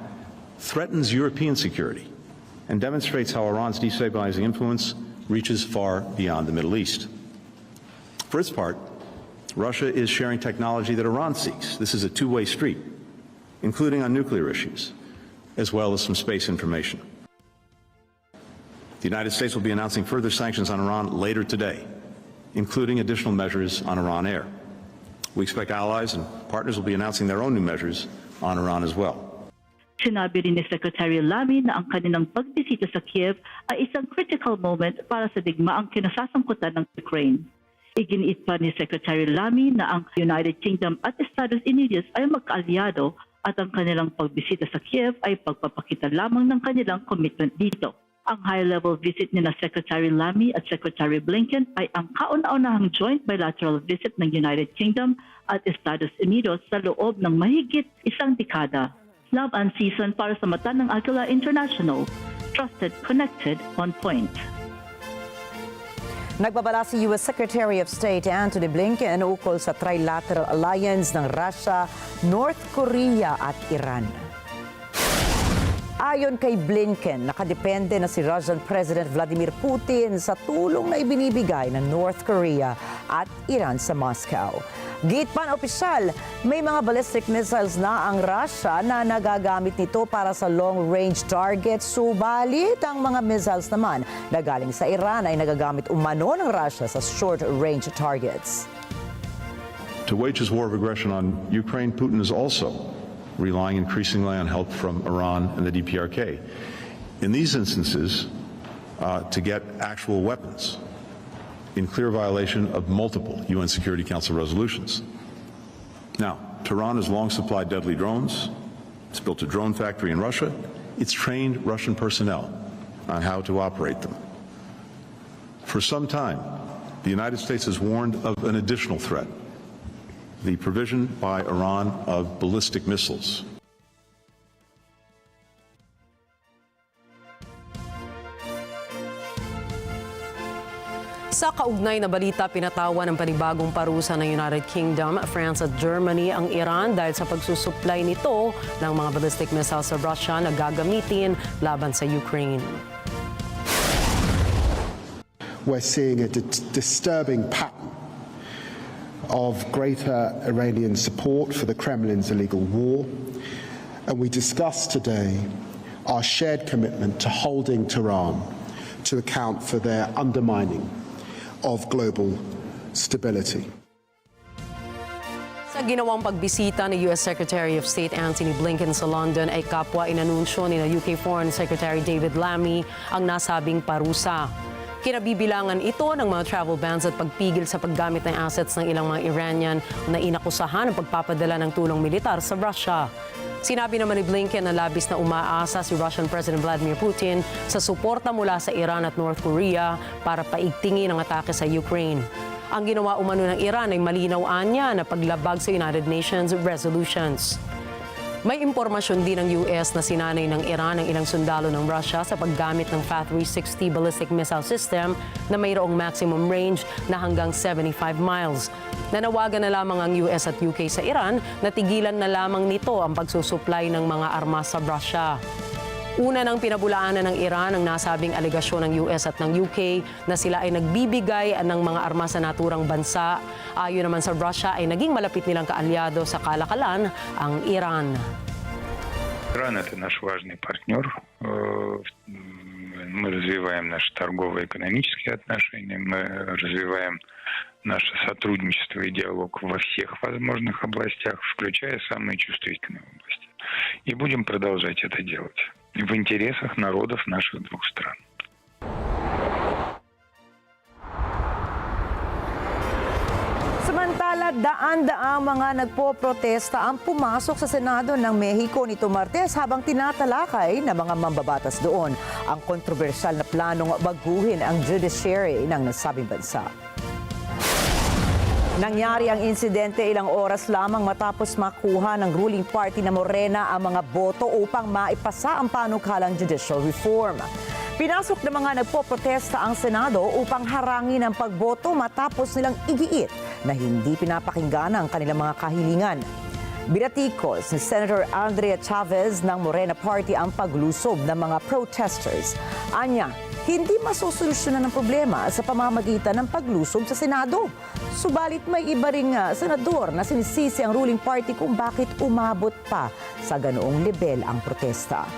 Speaker 24: threatens European security and demonstrates how Iran's destabilizing influence reaches far beyond the Middle East. For its part, Russia is sharing technology that Iran seeks. This is a two-way street, including on nuclear issues, as well as some space information. The United States will be announcing further sanctions on Iran later today, including additional measures on Iran Air. We expect allies and partners will be announcing their own new measures on Iran as well.
Speaker 22: Sinabi rin ni Secretary Lammy na ang kanilang pagbisita sa Kiev ay isang critical moment para sa digmaang kinasasangkutan ng Ukraine. Iginiit pa ni Secretary Lammy na ang United Kingdom at Estados Unidos ay magkaalyado at ang kanilang pagbisita sa Kiev ay pagpapakita lamang ng kanilang commitment dito. Ang high-level visit ni na Secretary Lammy at Secretary Blinken ay ang kauna-unahang joint bilateral visit ng United Kingdom at Estados Unidos sa loob ng mahigit isang dekada. Love and Season para sa mata ng Agila International. Trusted, connected, on point.
Speaker 2: Nagbabala si U.S. Secretary of State Antony Blinken ukol sa trilateral alliance ng Russia, North Korea at Iran. Ayon kay Blinken, nakadepende na si Russian President Vladimir Putin sa tulong na ibinibigay ng North Korea at Iran sa Moscow. Git pa ng opisyal, may mga ballistic missiles na ang Russia na nagagamit nito para sa long-range targets. Subalit, ang mga missiles naman na galing sa Iran ay nagagamit umano ng Russia sa short-range targets.
Speaker 24: To wage his war of aggression on Ukraine, Putin is also relying increasingly on help from Iran and the DPRK. In these instances, to get actual weapons in clear violation of multiple UN Security Council resolutions. Now, Tehran has long supplied deadly drones. It's built a drone factory in Russia. It's trained Russian personnel on how to operate them. For some time, the United States has warned of an additional threat, the provision by Iran of ballistic missiles.
Speaker 1: Sa kaugnay na balita, pinatawan ng panibagong parusa ng United Kingdom, France at Germany ang Iran dahil sa pagsusupply nito ng mga ballistic missiles sa Russia na gagamitin laban sa Ukraine.
Speaker 3: We're seeing a disturbing pattern of greater Iranian support for the Kremlin's illegal war, and we discussed today our shared commitment to holding Tehran to account for their undermining of global stability.
Speaker 1: Sa ginawang pagbisita ni U.S. Secretary of State Antony Blinken sa London ay kapwa inanunsyo ni UK Foreign Secretary David Lammy ang nasabing parusa. Kinabibilangan ito ng mga travel bans at pagpigil sa paggamit ng assets ng ilang mga Iranian na inakusahan ng pagpapadala ng tulong militar sa Russia. Sinabi naman ni Blinken na labis na umaasa si Russian President Vladimir Putin sa suporta mula sa Iran at North Korea para paigtingin ang atake sa Ukraine. Ang ginawa umano ng Iran ay malinaw niya na paglabag sa United Nations resolutions. May impormasyon din ng US na sinanay ng Iran ang ilang sundalo ng Russia sa paggamit ng PATH-360 ballistic missile system na mayroong maximum range na hanggang 75 miles. Nanawagan na lamang ang US at UK sa Iran na tigilan na lamang nito ang pagsusupply ng mga armas sa Russia. Una nang pinabulaanan ng Iran ang nasabing alegasyon ng US at ng UK na sila ay nagbibigay ng mga armas sa naturang bansa. Ayon naman sa Russia ay naging malapit nilang kaalyado sa kalakalan ang Iran.
Speaker 4: Иран – это наш важный партнер. Мы развиваем наши торгово-экономические отношения, мы развиваем наше сотрудничество и диалог во всех возможных областях, включая самые чувствительные области. И будем продолжать это делать в интересах народов наших двух стран.
Speaker 2: Samantala, daan-daang mga nagpo-protesta ang pumasok sa Senado ng Mexico nito Martes habang tinatalakay ng mga mambabatas doon ang kontrobersyal na planong baguhin ang judiciary ng nasabing bansa. Nangyari ang insidente ilang oras lamang matapos makuha ng ruling party na Morena ang mga boto upang maipasa ang panukalang judicial reform. Pinasok ng mga nagpo-protesta ang Senado upang harangin ang pagboto matapos nilang igiit na hindi pinapakinggan ang kanilang mga kahilingan. Binatikos ni Senator Andrea Chavez ng Morena Party ang paglusob ng mga protesters. Anya, hindi masosolusyonan ang problema sa pamamagitan ng paglusob sa Senado. Subalit may iba ring senador na sinisisi ang ruling party kung bakit umabot pa sa ganoong level ang protesta.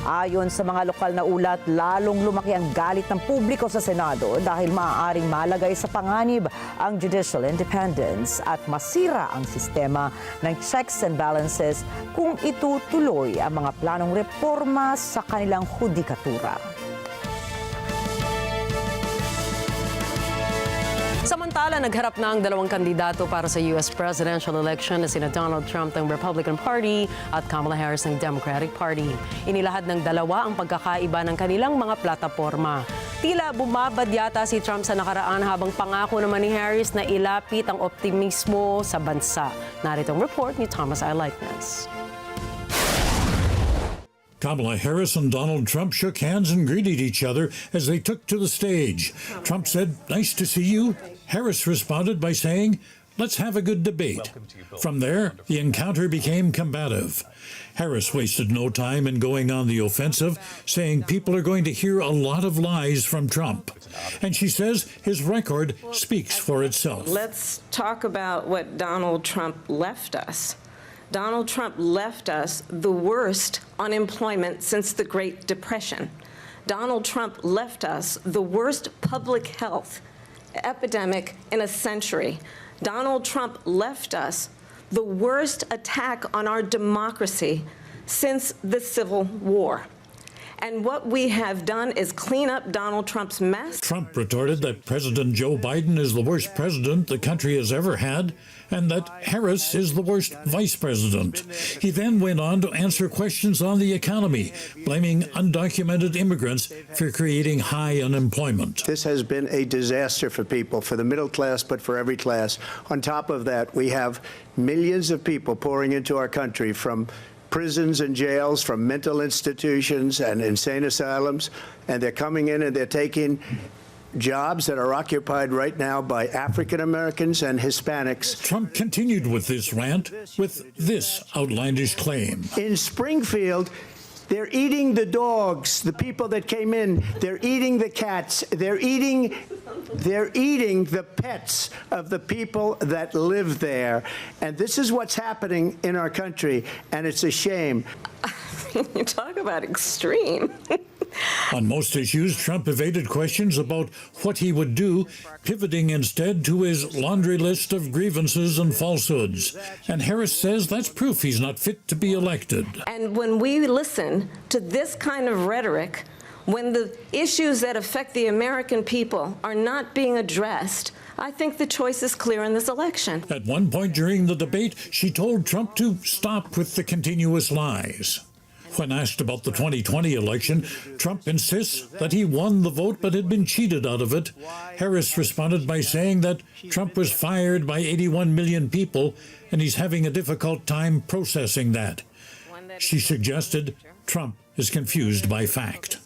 Speaker 2: Ayon sa mga lokal na ulat, lalong lumaki ang galit ng publiko sa Senado dahil maaaring malagay sa panganib ang judicial independence at masira ang sistema ng checks and balances kung itutuloy ang mga planong reforma sa kanilang hudikatura.
Speaker 1: Samantala, nagharap na ang dalawang kandidato para sa U.S. presidential election na sina Donald Trump ng Republican Party at Kamala Harris ng Democratic Party. Inilahad ng dalawa ang pagkakaiba ng kanilang mga plataporma. Tila bumabad yata si Trump sa nakaraan habang pangako naman ni Harris na ilapit ang optimismo sa bansa. Narito ang report ni Thomas I. Lightness.
Speaker 5: Kamala Harris and Donald Trump shook hands and greeted each other as they took to the stage. Trump said, "Nice to see you." Harris responded by saying, "Let's have a good debate." From there, the encounter became combative. Harris wasted no time in going on the offensive, saying people are going to hear a lot of lies from Trump. And she says his record speaks for itself.
Speaker 6: Let's talk about what Donald Trump left us. Donald Trump left us the worst unemployment since the Great Depression. Donald Trump left us the worst public health epidemic in a century. Donald Trump left us the worst attack on our democracy since the Civil War. And what we have done is clean up Donald Trump's mess.
Speaker 5: Trump retorted that President Joe Biden is the worst president the country has ever had, and that Harris is the worst vice president. He then went on to answer questions on the economy, blaming undocumented immigrants for creating high unemployment.
Speaker 7: This has been a disaster for people, for the middle class, but for every class. On top of that, we have millions of people pouring into our country from prisons and jails, from mental institutions and insane asylums, and they're coming in and they're taking jobs that are occupied right now by African Americans and Hispanics.
Speaker 5: Trump continued with this rant with this outlandish claim.
Speaker 7: In Springfield, they're eating the dogs, the people that came in. They're eating the cats. They're eating the pets of the people that live there. And this is what's happening in our country, and it's a shame.
Speaker 6: You talk about extreme.
Speaker 5: On most issues, Trump evaded questions about what he would do, pivoting instead to his laundry list of grievances and falsehoods. And Harris says that's proof he's not fit to be elected.
Speaker 6: And when we listen to this kind of rhetoric, when the issues that affect the American people are not being addressed, I think the choice is clear in this election.
Speaker 5: At one point during the debate, she told Trump to stop with the continuous lies. When asked about the 2020 election, Trump insists that he won the vote but had been cheated out of it. Harris responded by saying that Trump was fired by 81 million people and he's having a difficult time processing that. She suggested Trump is confused by fact.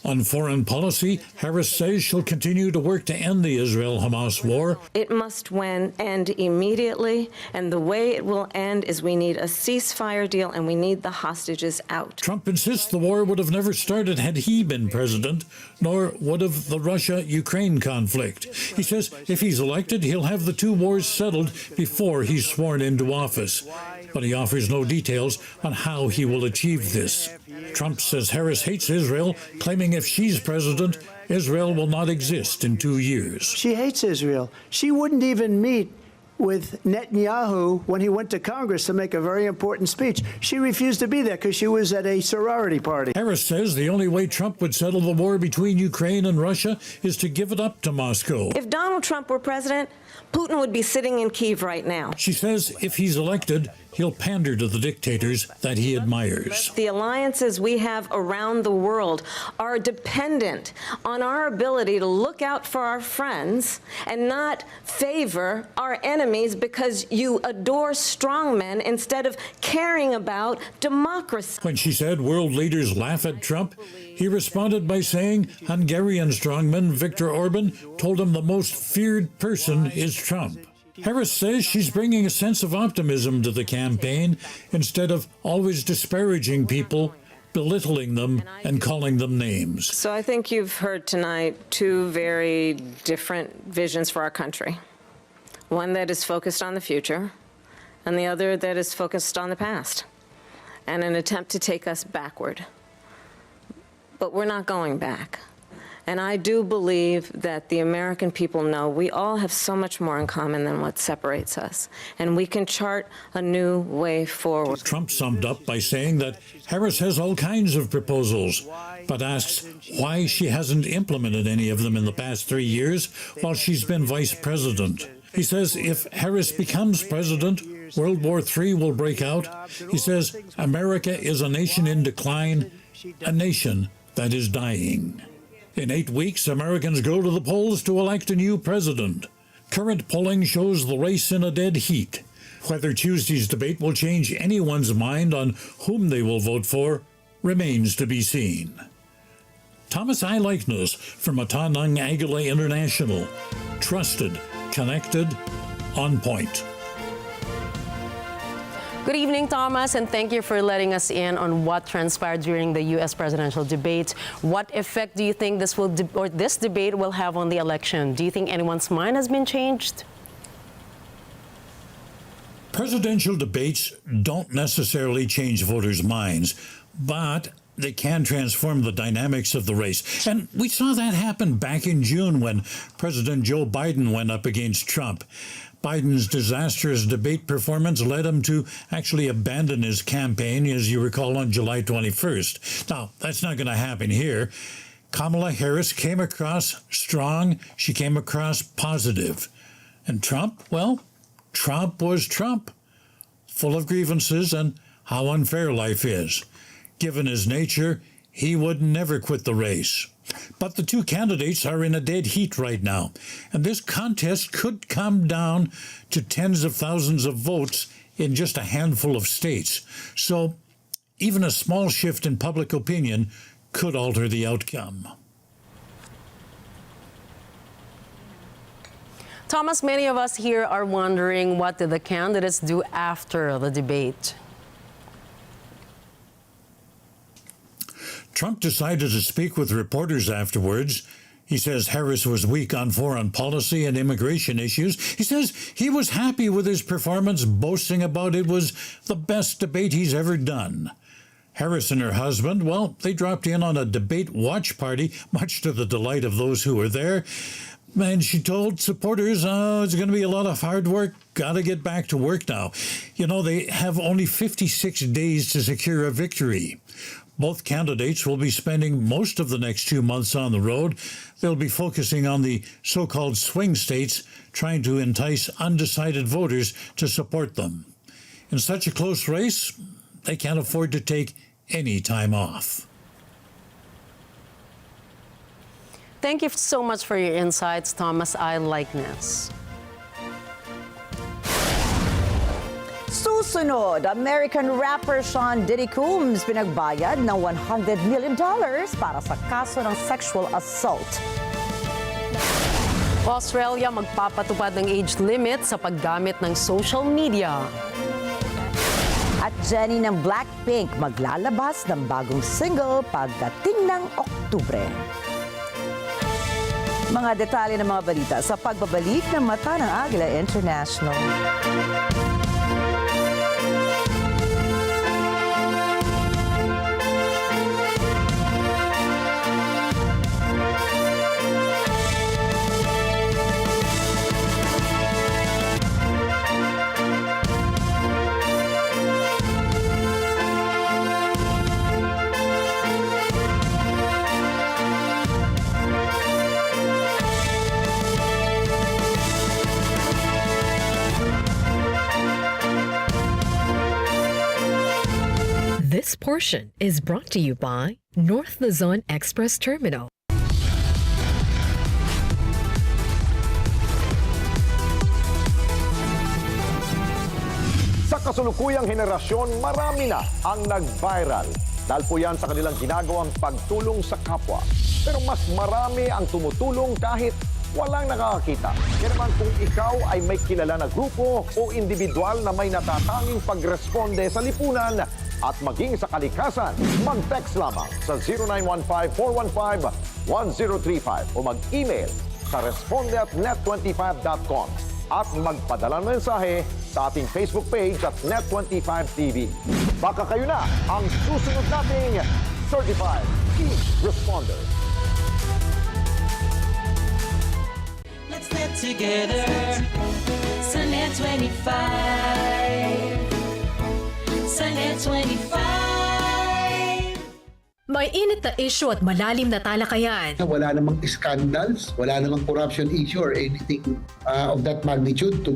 Speaker 5: On foreign policy, Harris says she'll continue to work to end the Israel-Hamas war.
Speaker 6: It must end immediately, and the way it will end is we need a ceasefire deal and we need the hostages out.
Speaker 5: Trump insists the war would have never started had he been president, nor would have the Russia-Ukraine conflict. He says if he's elected, he'll have the two wars settled before he's sworn into office. But he offers no details on how he will achieve this. Trump says Harris hates Israel, claiming if she's president, Israel will not exist in 2 years.
Speaker 7: She hates Israel. She wouldn't even meet with Netanyahu when he went to Congress to make a very important speech. She refused to be there because she was at a sorority party.
Speaker 5: Harris says the only way Trump would settle the war between Ukraine and Russia is to give it up to Moscow.
Speaker 6: If Donald Trump were president, Putin would be sitting in Kyiv right now.
Speaker 5: She says if he's elected, he'll pander to the dictators that he admires.
Speaker 6: The alliances we have around the world are dependent on our ability to look out for our friends and not favor our enemies because you adore strongmen instead of caring about democracy.
Speaker 5: When she said world leaders laugh at Trump, he responded by saying Hungarian strongman Viktor Orban told him the most feared person is Trump. Harris says she's bringing a sense of optimism to the campaign instead of always disparaging people, belittling them, and calling them names.
Speaker 6: So I think you've heard tonight two very different visions for our country. One that is focused on the future, and the other that is focused on the past, and an attempt to take us backward. But we're not going back. And I do believe that the American people know we all have so much more in common than what separates us. And we can chart a new way forward.
Speaker 5: Trump summed up by saying that Harris has all kinds of proposals, but asks why she hasn't implemented any of them in the past 3 years while she's been vice president. He says if Harris becomes president, World War III will break out. He says America is a nation in decline, a nation that is dying. In 8 weeks, Americans go to the polls to elect a new president. Current polling shows the race in a dead heat. Whether Tuesday's debate will change anyone's mind on whom they will vote for remains to be seen. Thomas I. Likeness from Atanang Agila International. Trusted, connected, on point.
Speaker 1: Good evening, Thomas, and thank you for letting us in on what transpired during the U.S. presidential debate. What effect do you think this debate will have on the election? Do you think anyone's mind has been changed?
Speaker 5: Presidential debates don't necessarily change voters' minds, but they can transform the dynamics of the race. And we saw that happen back in June when President Joe Biden went up against Trump. Biden's disastrous debate performance led him to actually abandon his campaign, as you recall, on July 21st. Now, that's not going to happen here. Kamala Harris came across strong. She came across positive. And Trump, well, Trump was Trump, full of grievances and how unfair life is. Given his nature, he would never quit the race. But the two candidates are in a dead heat right now, and this contest could come down to tens of thousands of votes in just a handful of states. So even a small shift in public opinion could alter the outcome.
Speaker 1: Thomas, many of us here are wondering, what did the candidates do after the debate?
Speaker 5: Trump decided to speak with reporters afterwards. He says Harris was weak on foreign policy and immigration issues. He says he was happy with his performance, boasting about it was the best debate he's ever done. Harris and her husband, well, they dropped in on a debate watch party, much to the delight of those who were there. And she told supporters, it's going to be a lot of hard work. Got to get back to work now. You know, they have only 56 days to secure a victory. Both candidates will be spending most of the next 2 months on the road. They'll be focusing on the so-called swing states, trying to entice undecided voters to support them. In such a close race, they can't afford to take any time off.
Speaker 1: Thank you so much for your insights, Thomas. I likeness.
Speaker 2: Susunod, American rapper Sean Diddy Combs pinagbayad ng $100 million para sa kaso ng sexual assault.
Speaker 1: Australia magpapatupad ng age limit sa paggamit ng social media.
Speaker 2: At Jenny ng Blackpink maglalabas ng bagong single pagdating ng Oktubre. Mga detalye ng mga balita sa pagbabalik ng Mata ng Agila International.
Speaker 8: This portion is brought to you by North Luzon Express Terminal.
Speaker 13: Sa kasulukuyang henerasyon, marami na ang nag-viral. Dahil po yan sa kanilang ginagawang pagtulong sa kapwa. Pero mas marami ang tumutulong kahit walang nakakakita. Kaya naman kung ikaw ay may kilala na grupo o individual na may natatanging pagresponde sa lipunan at maging sa kalikasan, mag-text lamang sa 0915-415-1035 o mag-email sa responde@net25.com at magpadala ng mensahe sa ating Facebook page at Net25TV. Baka kayo na ang susunod nating Certified Key Responder.
Speaker 9: Let's get together sa Net25. Sa Net25.
Speaker 8: May init na issue at malalim na talakayan.
Speaker 10: Wala namang scandals, wala namang corruption issue or anything of that magnitude to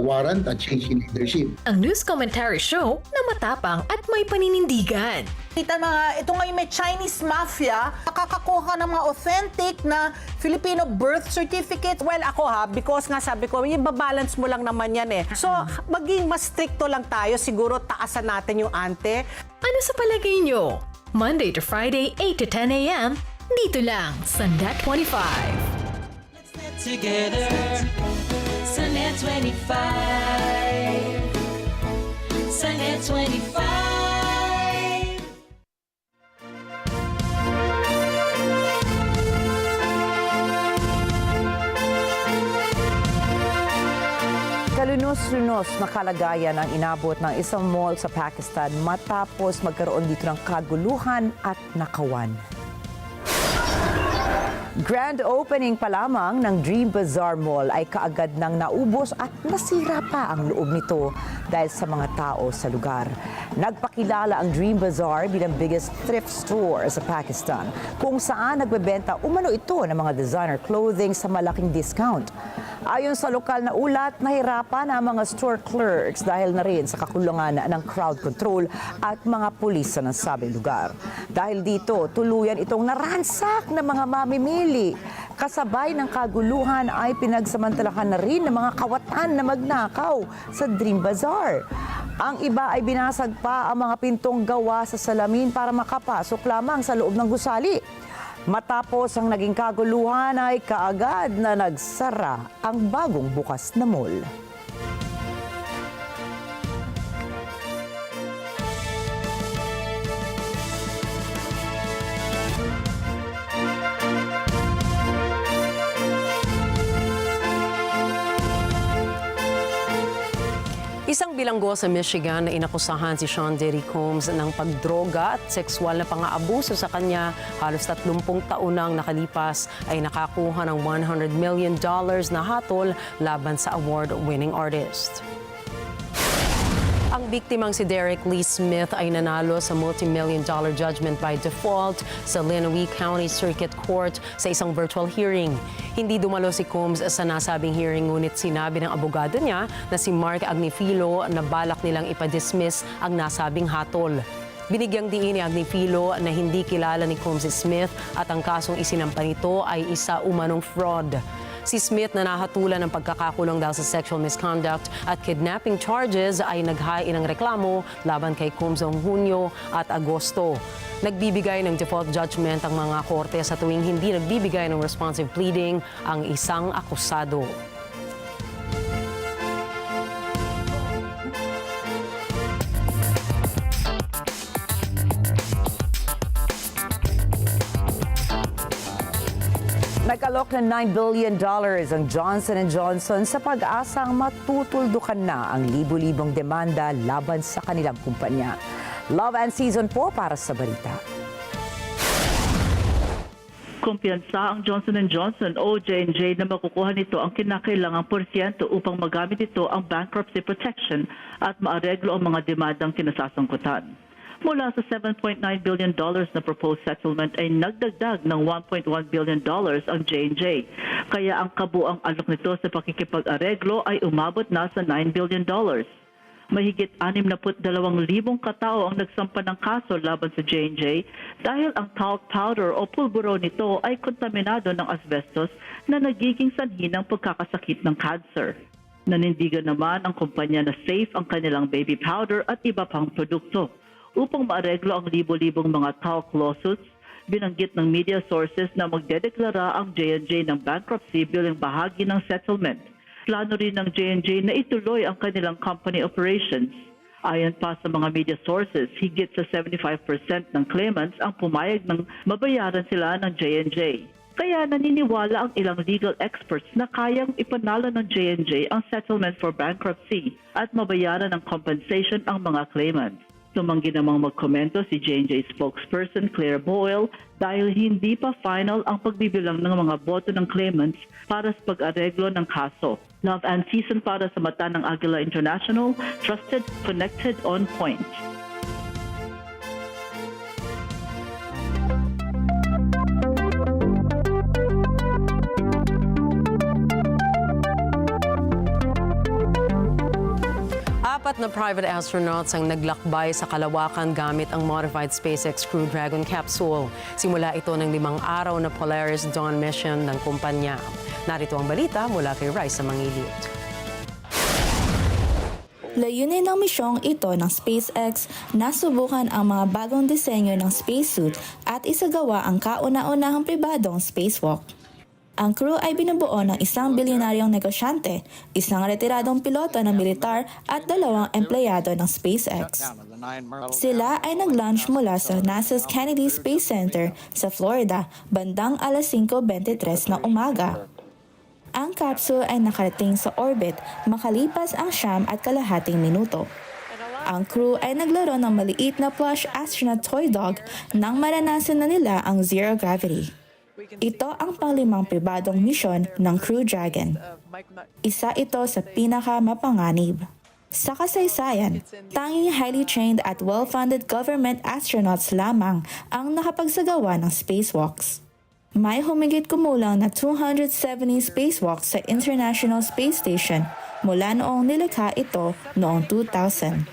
Speaker 10: warrant a change in leadership.
Speaker 8: Ang news commentary show na matapang at may paninindigan.
Speaker 20: Kita mga, ito ngayon may Chinese mafia, nakakakuha ng mga authentic na Filipino birth certificate. Well, ako because nga sabi ko, ibabalance mo lang naman yan eh. So, maging mas stricto lang tayo, siguro taasan natin yung ante.
Speaker 8: Ano sa palagay nyo? Monday to Friday, 8 to 10 a.m. Dito lang sa Net25.
Speaker 9: Let's get together sa Net25. Sa Net25.
Speaker 2: Kalunos-lunos na kalagayan ang inabot ng isang mall sa Pakistan matapos magkaroon dito ng kaguluhan at nakawan. Grand opening pa lamang ng Dream Bazaar Mall ay kaagad nang naubos at nasira pa ang loob nito dahil sa mga tao sa lugar. Nagpakilala ang Dream Bazaar bilang biggest thrift store sa Pakistan, kung saan nagbebenta umano ito ng mga designer clothing sa malaking discount. Ayon sa lokal na ulat, nahirapan ang mga store clerks dahil na rin sa kakulangan ng crowd control at mga pulis sa nasabing lugar. Dahil dito, tuluyan itong naransak ng mga mamimili. Kasabay ng kaguluhan ay pinagsamantalahan na rin ng mga kawatan na magnakaw sa Dream Bazaar. Ang iba ay binasag pa ang mga pintong gawa sa salamin para makapasok lamang sa loob ng gusali. Matapos ang naging kaguluhan ay kaagad na nagsara ang bagong bukas na mall.
Speaker 1: Isang bilanggo sa Michigan na inakusahan si Sean Diddy Combs ng pagdroga at sexual na pang-aabuso sa kanya halos 30 taon nang nakalipas ay nakakuha ng $100 million na hatol laban sa award-winning artist. Ang biktimang si Derek Lee Smith ay nanalo sa multi-million-dollar judgment by default sa Lenawee County Circuit Court sa isang virtual hearing. Hindi dumalo si Combs sa nasabing hearing, ngunit sinabi ng abogado niya na si Mark Agnifilo na balak nilang ipadismiss ang nasabing hatol. Binigyang diin ni Agnifilo na hindi kilala ni Combs si Smith at ang kasong isinampa nito ay isa umanong fraud. Si Smith na nahatulan ng pagkakakulong dahil sa sexual misconduct at kidnapping charges ay naghain ng reklamo laban kay Combs noong Hunyo at Agosto. Nagbibigay ng default judgment ang mga korte sa tuwing hindi nagbibigay ng responsive pleading ang isang akusado.
Speaker 2: Nag-alok ng $9 billion ang Johnson & Johnson sa pag-asang matutuldukan na ang libu-libong demanda laban sa kanilang kumpanya. Love and Season 4 para sa balita.
Speaker 22: Kumpiyansa ang Johnson & Johnson o J&J na makukuha nito ang kinakailangang porsyento upang magamit ito ang bankruptcy protection at maareglo ang mga demandang kinasasangkutan. Mula sa $7.9 billion na proposed settlement ay nagdagdag ng $1.1 billion ang J&J. Kaya ang kabuang alok nito sa pakikipag-areglo ay umabot na sa $9 billion. Mahigit 62,000 katao ang nagsampa ng kaso laban sa J&J dahil ang talc powder o pulburo nito ay kontaminado ng asbestos na nagiging sanhi ng pagkakasakit ng cancer. Nanindigan naman ang kumpanya na safe ang kanilang baby powder at iba pang produkto. Upang maareglo ang libo-libong mga talc lawsuits, binanggit ng media sources na magdedeklara ang J&J ng bankruptcy bilang bahagi ng settlement. Plano rin ng J&J na ituloy ang kanilang company operations. Ayon pa sa mga media sources, higit sa 75% ng claimants ang pumayag ng mabayaran sila ng J&J. Kaya naniniwala ang ilang legal experts na kayang ipanalo ng J&J ang settlement for bankruptcy at mabayaran ng compensation ang mga claimants. Tumanggi namang magkomento si J&J spokesperson Claire Boyle dahil hindi pa final ang pagbibilang ng mga boto ng claimants para sa pag-areglo ng kaso. Love and Season para sa mata ng Agila International, trusted, connected, on point.
Speaker 1: Apat na private astronauts ang naglakbay sa kalawakan gamit ang modified SpaceX Crew Dragon capsule. Simula ito ng 5 araw na Polaris Dawn mission ng kumpanya. Narito ang balita mula kay Rice sa Mangilid.
Speaker 11: Layunin ng misyong ito ng SpaceX na subukan ang mga bagong disenyo ng spacesuit at isagawa ang kauna-unahang pribadong spacewalk. Ang crew ay binubuo ng isang bilyonaryong negosyante, isang retiradong piloto ng militar at 2 empleyado ng SpaceX. Sila ay nag-launch mula sa NASA's Kennedy Space Center sa Florida bandang alas 5:23 ng umaga. Ang capsule ay nakarating sa orbit makalipas ang 9.5 minuto. Ang crew ay naglaro ng maliit na plush astronaut toy dog nang maranasan na nila ang zero gravity. Ito ang panglimang pribadong misyon ng Crew Dragon. Isa ito sa pinakamapanganib. Sa kasaysayan, tanging highly trained at well-funded government astronauts lamang ang nakapagsagawa ng spacewalks. May humigit kumulang na 270 spacewalks sa International Space Station mula noong nilikha ito noong 2000.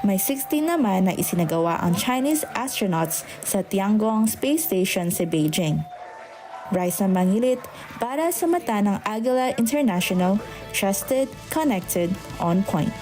Speaker 11: May 16 naman na isinagawa ang Chinese astronauts sa Tiangong Space Station sa Beijing. Bryce na Mangilit para sa mata ng Agila International, trusted, connected, on point.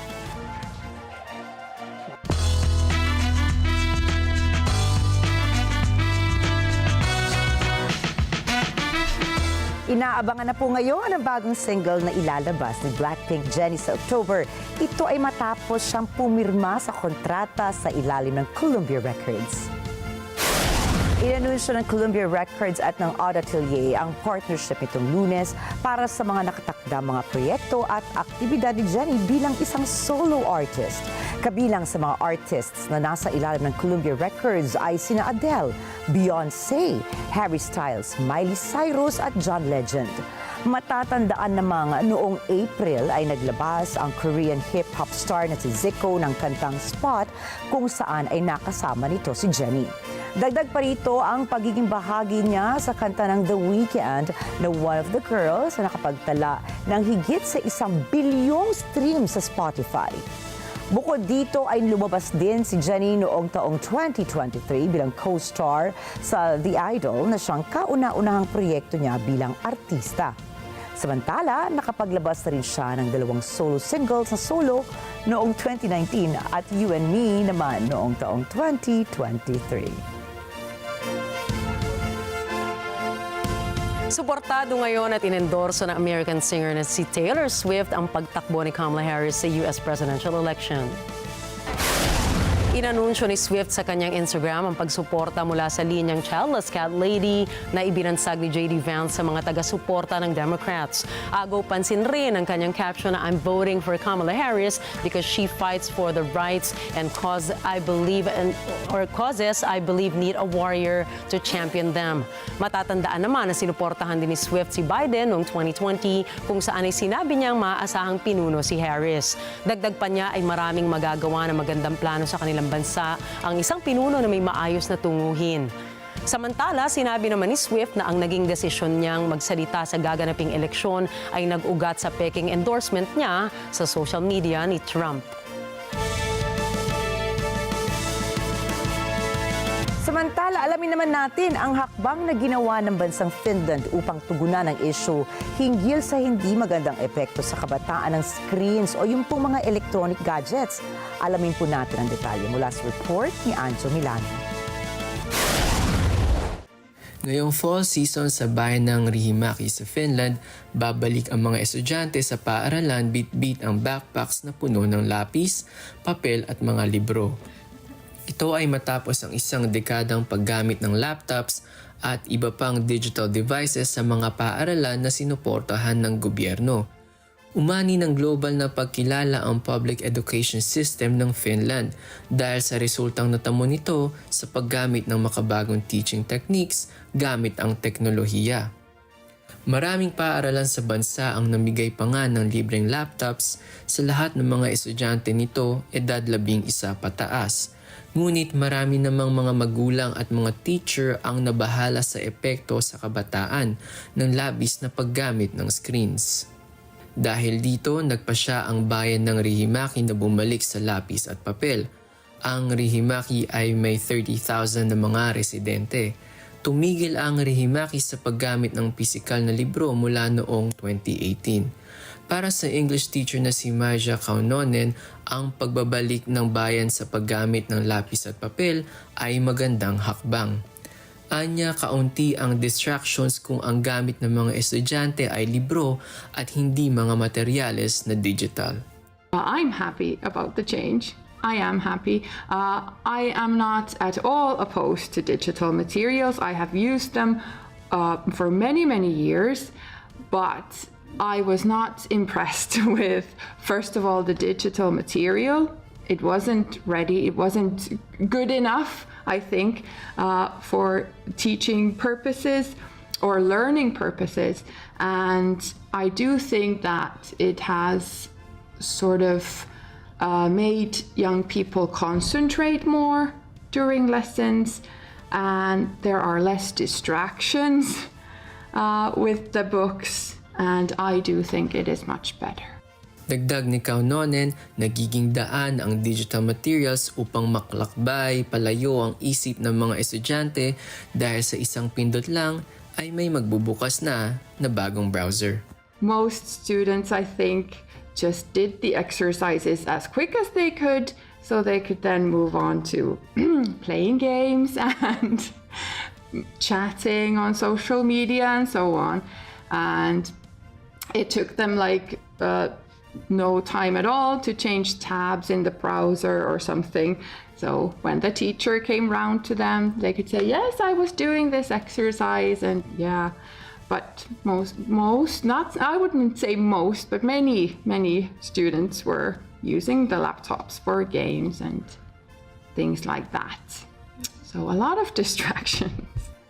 Speaker 2: Inaabangan na po ngayon ang bagong single na ilalabas ni Blackpink Jennie sa October. Ito ay matapos siyang pumirma sa kontrata sa ilalim ng Columbia Records. Inanunsyo ng Columbia Records at ng Odd Atelier ang partnership nitong Lunes para sa mga nakatakda mga proyekto at aktibidad ni Jennie bilang isang solo artist. Kabilang sa mga artists na nasa ilalim ng Columbia Records ay sina Adele, Beyoncé, Harry Styles, Miley Cyrus at John Legend. Matatandaan namang noong April ay naglabas ang Korean hip-hop star na si Zico ng kantang Spot kung saan ay nakasama nito si Jennie. Dagdag pa rito ang pagiging bahagi niya sa kanta ng The Weeknd na One of the Girls na nakapagtala ng higit sa 1 bilyong streams sa Spotify. Bukod dito ay lumabas din si Jennie noong taong 2023 bilang co-star sa The Idol na siyang kauna-unahang proyekto niya bilang artista. Samantala, nakapaglabas na rin siya ng 2 solo singles na solo noong 2019 at You and Me naman noong taong 2023.
Speaker 1: Suportado ngayon at inendorso ng American singer na si Taylor Swift ang pagtakbo ni Kamala Harris sa US presidential election. Inanunsyo ni Swift sa kanyang Instagram ang pagsuporta mula sa linyang Childless Cat Lady na ibinansag ni J.D. Vance sa mga taga-suporta ng Democrats. Agaw pansin rin ang kanyang caption na I'm voting for Kamala Harris because she fights for the rights and causes I believe need a warrior to champion them. Matatandaan naman na sinuportahan din ni Swift si Biden noong 2020 kung saan ay sinabi niyang maaasahang pinuno si Harris. Dagdag pa niya ay maraming magagawa na magandang plano sa kanilang bansa ang isang pinuno na may maayos na tunguhin. Samantala, sinabi naman ni Swift na ang naging desisyon niyang magsalita sa gaganaping eleksyon ay nag-ugat sa peking endorsement niya sa social media ni Trump.
Speaker 2: Samantala, alamin naman natin ang hakbang na ginawa ng bansang Finland upang tugunan ang issue hinggil sa hindi magandang epekto sa kabataan ng screens o yung pong mga electronic gadgets. Alamin po natin ang detalye mula sa report ni Anjo Milano.
Speaker 12: Ngayong fall season sa bayan ng Riihimäki sa Finland, babalik ang mga estudyante sa paaralan bit-bit ang backpacks na puno ng lapis, papel at mga libro. Ito ay matapos ang isang dekadang paggamit ng laptops at iba pang digital devices sa mga paaralan na sinuportahan ng gobyerno. Umani ng global na pagkilala ang public education system ng Finland dahil sa resultang natamo nito sa paggamit ng makabagong teaching techniques gamit ang teknolohiya. Maraming paaralan sa bansa ang namigay pa nga ng libreng laptops sa lahat ng mga estudyante nito edad 11 pataas. Ngunit marami namang mga magulang at mga teacher ang nabahala sa epekto sa kabataan ng labis na paggamit ng screens. Dahil dito, nagpasya ang bayan ng Riihimäki na bumalik sa lapis at papel. Ang Riihimäki ay may 30,000 na mga residente. Tumigil ang Riihimäki sa paggamit ng pisikal na libro mula noong 2018. Para sa English teacher na si Maja Kaunonen, ang pagbabalik ng bayan sa paggamit ng lapis at papel ay magandang hakbang. Anya, kaunti ang distractions kung ang gamit ng mga estudyante ay libro at hindi mga materyales na digital.
Speaker 14: I'm happy about the change. I am happy. I am not at all opposed to digital materials. I have used them for many, many years, but I was not impressed with, first of all, the digital material it wasn't ready, it wasn't good enough, I think, for teaching purposes or learning purposes. And I do think that it has sort of made young people concentrate more during lessons, and there are less distractions with the books, and I do think it is much better.
Speaker 12: Dagdag ni Kaunonen, nagiging daan ang digital materials upang maklakbay, palayo ang isip ng mga estudyante dahil sa isang pindot lang ay may magbubukas na bagong browser.
Speaker 14: Most students, I think, just did the exercises as quick as they could so they could then move on to playing games and chatting on social media and so on. And it took them like no time at all to change tabs in the browser or something. So when the teacher came round to them, they could say, yes, I was doing this exercise, and yeah. But most, not, I wouldn't say most, but many students were using the laptops for games and things like that. So a lot of distractions.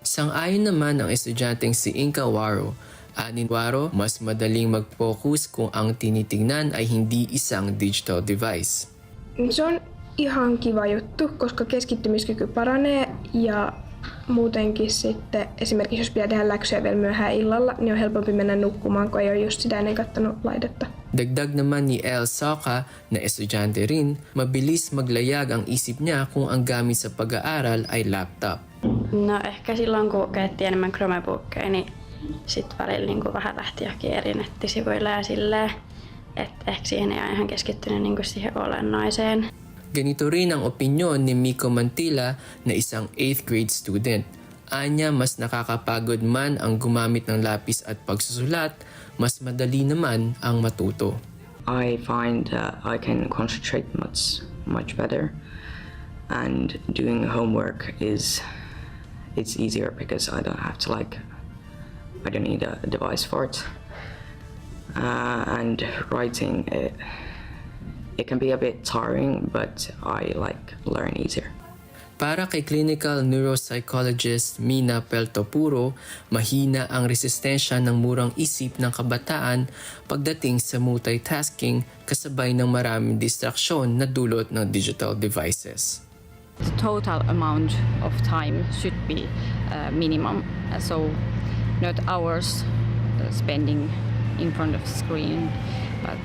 Speaker 12: Sang-ayon naman ang estudyanteng si Inka Waro. Anin Waro, mas madaling mag-focus kung ang tinitingnan ay hindi isang digital device.
Speaker 15: Se on ihan kiva juttu, koska keskittymiskyky paranee ja muutenkin sitten esimerkiksi jos pitää tehdä läksyjä vielä myöhään illalla, niin on helpompi mennä nukkumaan, kun ei ole just sitä ennen kattonut laitetta.
Speaker 12: Dagdag naman ni El Soka na estudyante rin, mabilis maglayag ang isip niya kung ang gamit sa pag-aaral ay laptop.
Speaker 16: No ehkä silloin kun käytti enemmän Chromebookia, niin sitten välillä niin vähän lähti johonkin eri nettisivuille ja silleen, että ehkä siihen ei ole ihan keskittynyt niin siihen olennaiseen.
Speaker 12: Ganito rin ang opinyon ni Miko Mantilla na isang 8th grade student. Anya, mas nakakapagod man ang gumamit ng lapis at pagsusulat, mas madali naman ang matuto.
Speaker 17: I find I can concentrate much better, and doing homework it's easier because I don't have to I don't need a device for it. And writing, it can be a bit tiring, but I learn easier.
Speaker 12: Para kay clinical neuropsychologist Mina Peltopuro, mahina ang resistensya ng murang isip ng kabataan pagdating sa multitasking kasabay ng maraming distraksyon na dulot ng digital devices.
Speaker 18: The total amount of time should be minimum, so not hours spending in front of the screen, but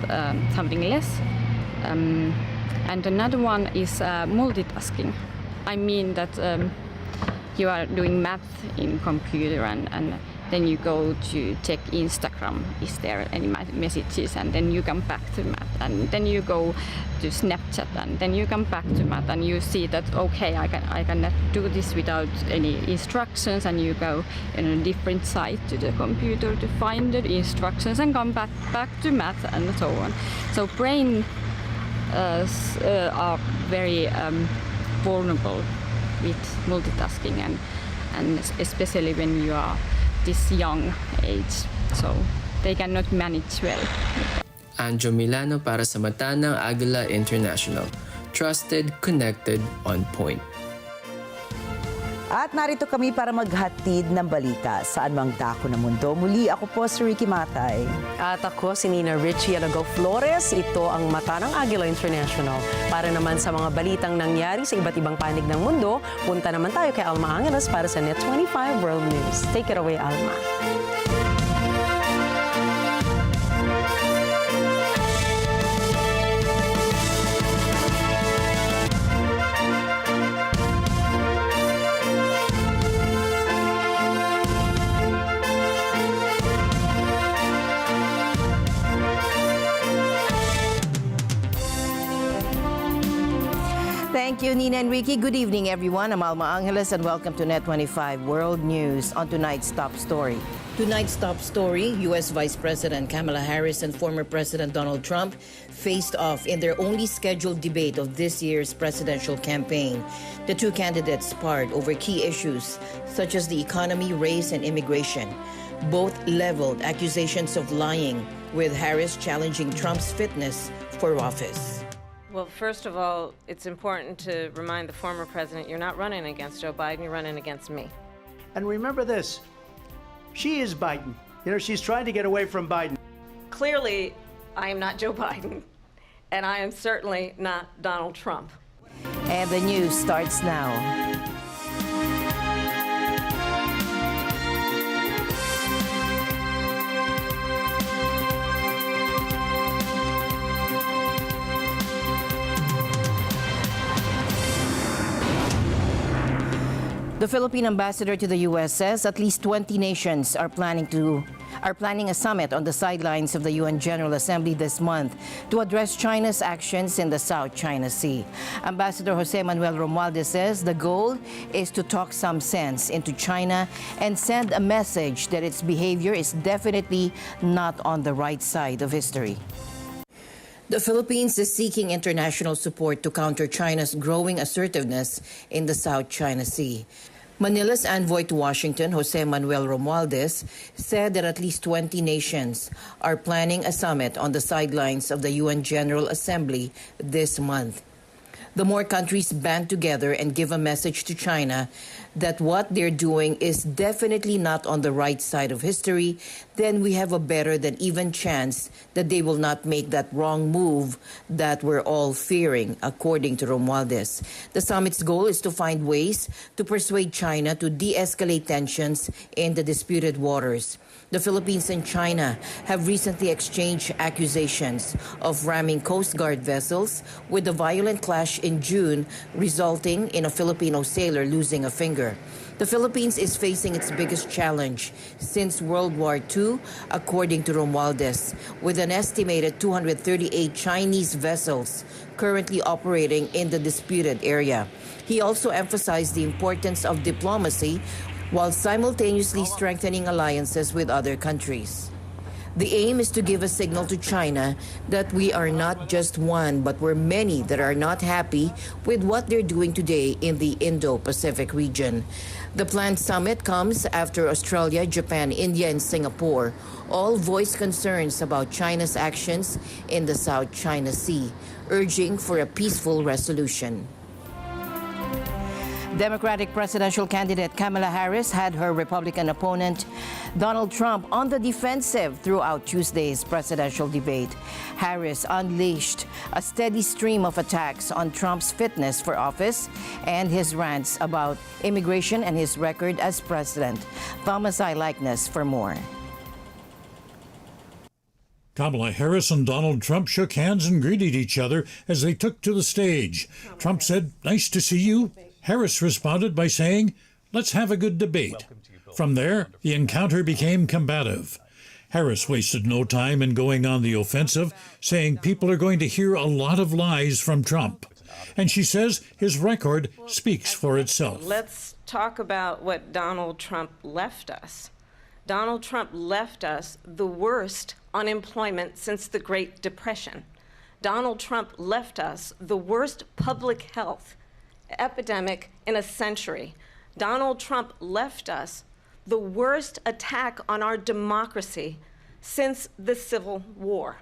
Speaker 18: something less. And another one is multitasking. I mean that you are doing math in computer and then you go to check Instagram, is there any messages, and then you come back to math, and then you go to Snapchat, and then you come back to math, and you see that okay, I cannot do this without any instructions, and you go in a different site to the computer to find the instructions and come back to math and so on. So brain are very vulnerable with multitasking and especially when you are this young age, so they cannot manage well.
Speaker 12: Anjo Milano para sa mata ng Agila International. Trusted, connected, on point.
Speaker 2: At narito kami para maghatid ng balita saan mang dako ng mundo. Muli ako po si Rikki Mathay.
Speaker 1: At ako si Rikki Alagao Flores. Ito ang mata ng Agila International. Para naman sa mga balitang nangyari sa iba't ibang panig ng mundo, punta naman tayo kay Alma para sa Net25 World News. Take it away, Alma.
Speaker 25: Thank you, Nina and Rikki. Good evening, everyone. I'm Alma Angeles, and welcome to Net25 World News. On tonight's top story.
Speaker 26: Tonight's top story, U.S. Vice President Kamala Harris and former President Donald Trump faced off in their only scheduled debate of this year's presidential campaign. The two candidates sparred over key issues such as the economy, race, and immigration. Both leveled accusations of lying, with Harris challenging Trump's fitness for office.
Speaker 6: Well, first of all, it's important to remind the former president you're not running against Joe Biden, you're running against me.
Speaker 7: And remember this, she is Biden. You know, she's trying to get away from Biden.
Speaker 6: Clearly, I am not Joe Biden, and I am certainly not Donald Trump.
Speaker 26: And the news starts now. The Philippine ambassador to the U.S. says at least 20 nations are planning a summit on the sidelines of the UN General Assembly this month to address China's actions in the South China Sea. Ambassador Jose Manuel Romualdez says the goal is to talk some sense into China and send a message that its behavior is definitely not on the right side of history. The Philippines is seeking international support to counter China's growing assertiveness in the South China Sea. Manila's envoy to Washington, Jose Manuel Romualdez, said that at least 20 nations are planning a summit on the sidelines of the UN General Assembly this month. The more countries band together and give a message to China that what they're doing is definitely not on the right side of history, then we have a better than even chance that they will not make that wrong move that we're all fearing, according to Romualdez. The summit's goal is to find ways to persuade China to de-escalate tensions in the disputed waters. The Philippines and China have recently exchanged accusations of ramming Coast Guard vessels, with a violent clash in June resulting in a Filipino sailor losing a finger. The Philippines is facing its biggest challenge since World War II, according to Romualdez, with an estimated 238 Chinese vessels currently operating in the disputed area. He also emphasized the importance of diplomacy while simultaneously strengthening alliances with other countries. The aim is to give a signal to China that we are not just one, but we're many that are not happy with what they're doing today in the Indo-Pacific region. The planned summit comes after Australia, Japan, India, and Singapore all voiced concerns about China's actions in the South China Sea, urging for a peaceful resolution. Democratic presidential candidate Kamala Harris had her Republican opponent Donald Trump on the defensive throughout Tuesday's presidential debate. Harris unleashed a steady stream of attacks on Trump's fitness for office and his rants about immigration and his record as president. Thomas I. Likeness for more.
Speaker 5: Kamala Harris and Donald Trump shook hands and greeted each other as they took to the stage. Trump said, "Nice to see you." Harris responded by saying, "Let's have a good debate." From there, the encounter became combative. Harris wasted no time in going on the offensive, saying people are going to hear a lot of lies from Trump. And she says his record speaks for itself.
Speaker 6: Let's talk about what Donald Trump left us. Donald Trump left us the worst unemployment since the Great Depression. Donald Trump left us the worst public health epidemic in a century. Donald Trump left us the worst attack on our democracy since the Civil War.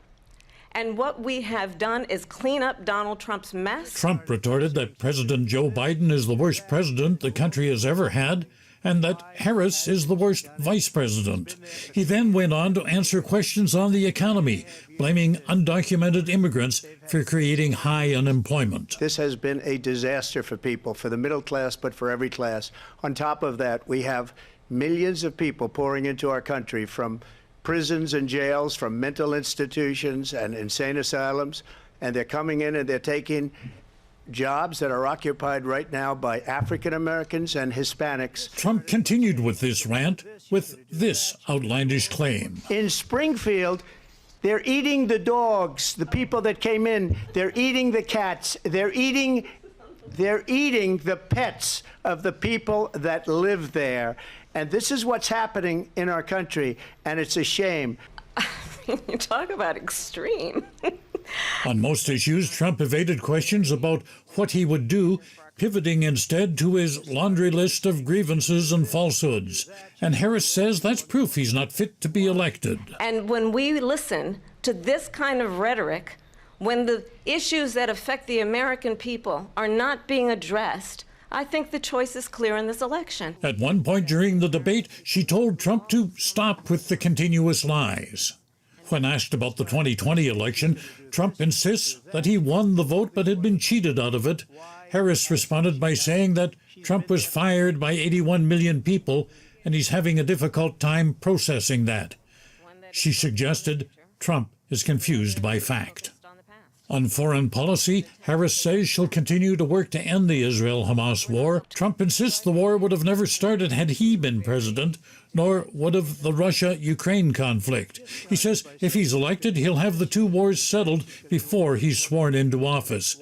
Speaker 6: And what we have done is clean up Donald Trump's mess.
Speaker 5: Trump retorted that President Joe Biden is the worst president the country has ever had, and that Harris is the worst vice president. He then went on to answer questions on the economy, blaming undocumented immigrants for creating high unemployment.
Speaker 7: This has been a disaster for people, for the middle class, but for every class. On top of that, we have millions of people pouring into our country from prisons and jails, from mental institutions and insane asylums, and they're coming in and they're taking jobs that are occupied right now by African Americans and Hispanics.
Speaker 5: Trump continued with this rant with this outlandish claim.
Speaker 7: In Springfield, they're eating the dogs, the people that came in. They're eating the cats. They're eating the pets of the people that live there. And this is what's happening in our country, and it's a shame.
Speaker 6: You talk about extreme.
Speaker 5: On most issues, Trump evaded questions about what he would do, pivoting instead to his laundry list of grievances and falsehoods. And Harris says that's proof he's not fit to be elected.
Speaker 6: And when we listen to this kind of rhetoric, when the issues that affect the American people are not being addressed, I think the choice is clear in this election.
Speaker 5: At one point during the debate, she told Trump to stop with the continuous lies. When asked about the 2020 election, Trump insists that he won the vote but had been cheated out of it. Harris responded by saying that Trump was fired by 81 million people and he's having a difficult time processing that. She suggested Trump is confused by fact. On foreign policy, Harris says she'll continue to work to end the Israel-Hamas war. Trump insists the war would have never started had he been president, nor would have the Russia-Ukraine conflict. He says if he's elected, he'll have the two wars settled before he's sworn into office.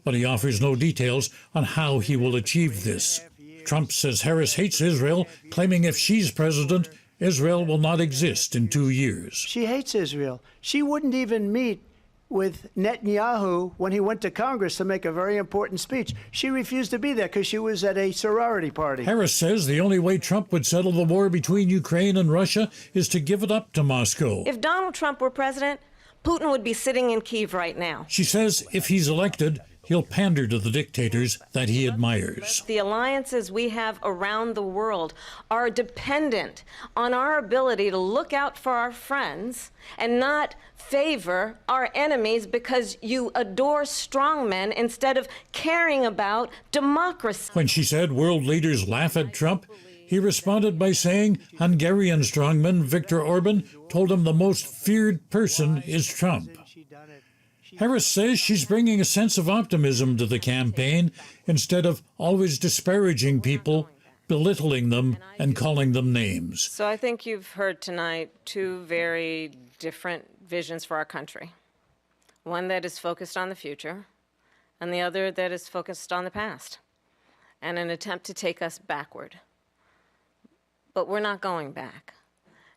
Speaker 5: But he offers no details on how he will achieve this. Trump says Harris hates Israel, claiming if she's president, Israel will not exist in 2 years.
Speaker 7: She hates Israel. She wouldn't even meet with Netanyahu when he went to Congress to make a very important speech. She refused to be there because she was at a sorority party.
Speaker 5: Harris says the only way Trump would settle the war between Ukraine and Russia is to give it up to Moscow.
Speaker 6: If Donald Trump were president, Putin would be sitting in Kyiv right now.
Speaker 5: She says if he's elected, he'll pander to the dictators that he admires.
Speaker 6: The alliances we have around the world are dependent on our ability to look out for our friends and not favor our enemies because you adore strongmen instead of caring about democracy.
Speaker 5: When she said world leaders laugh at Trump, he responded by saying Hungarian strongman Viktor Orban told him the most feared person is Trump. Harris says she's bringing a sense of optimism to the campaign instead of always disparaging people, belittling them, and calling them names.
Speaker 6: So I think you've heard tonight two very different visions for our country. One that is focused on the future, and the other that is focused on the past, and an attempt to take us backward. But we're not going back.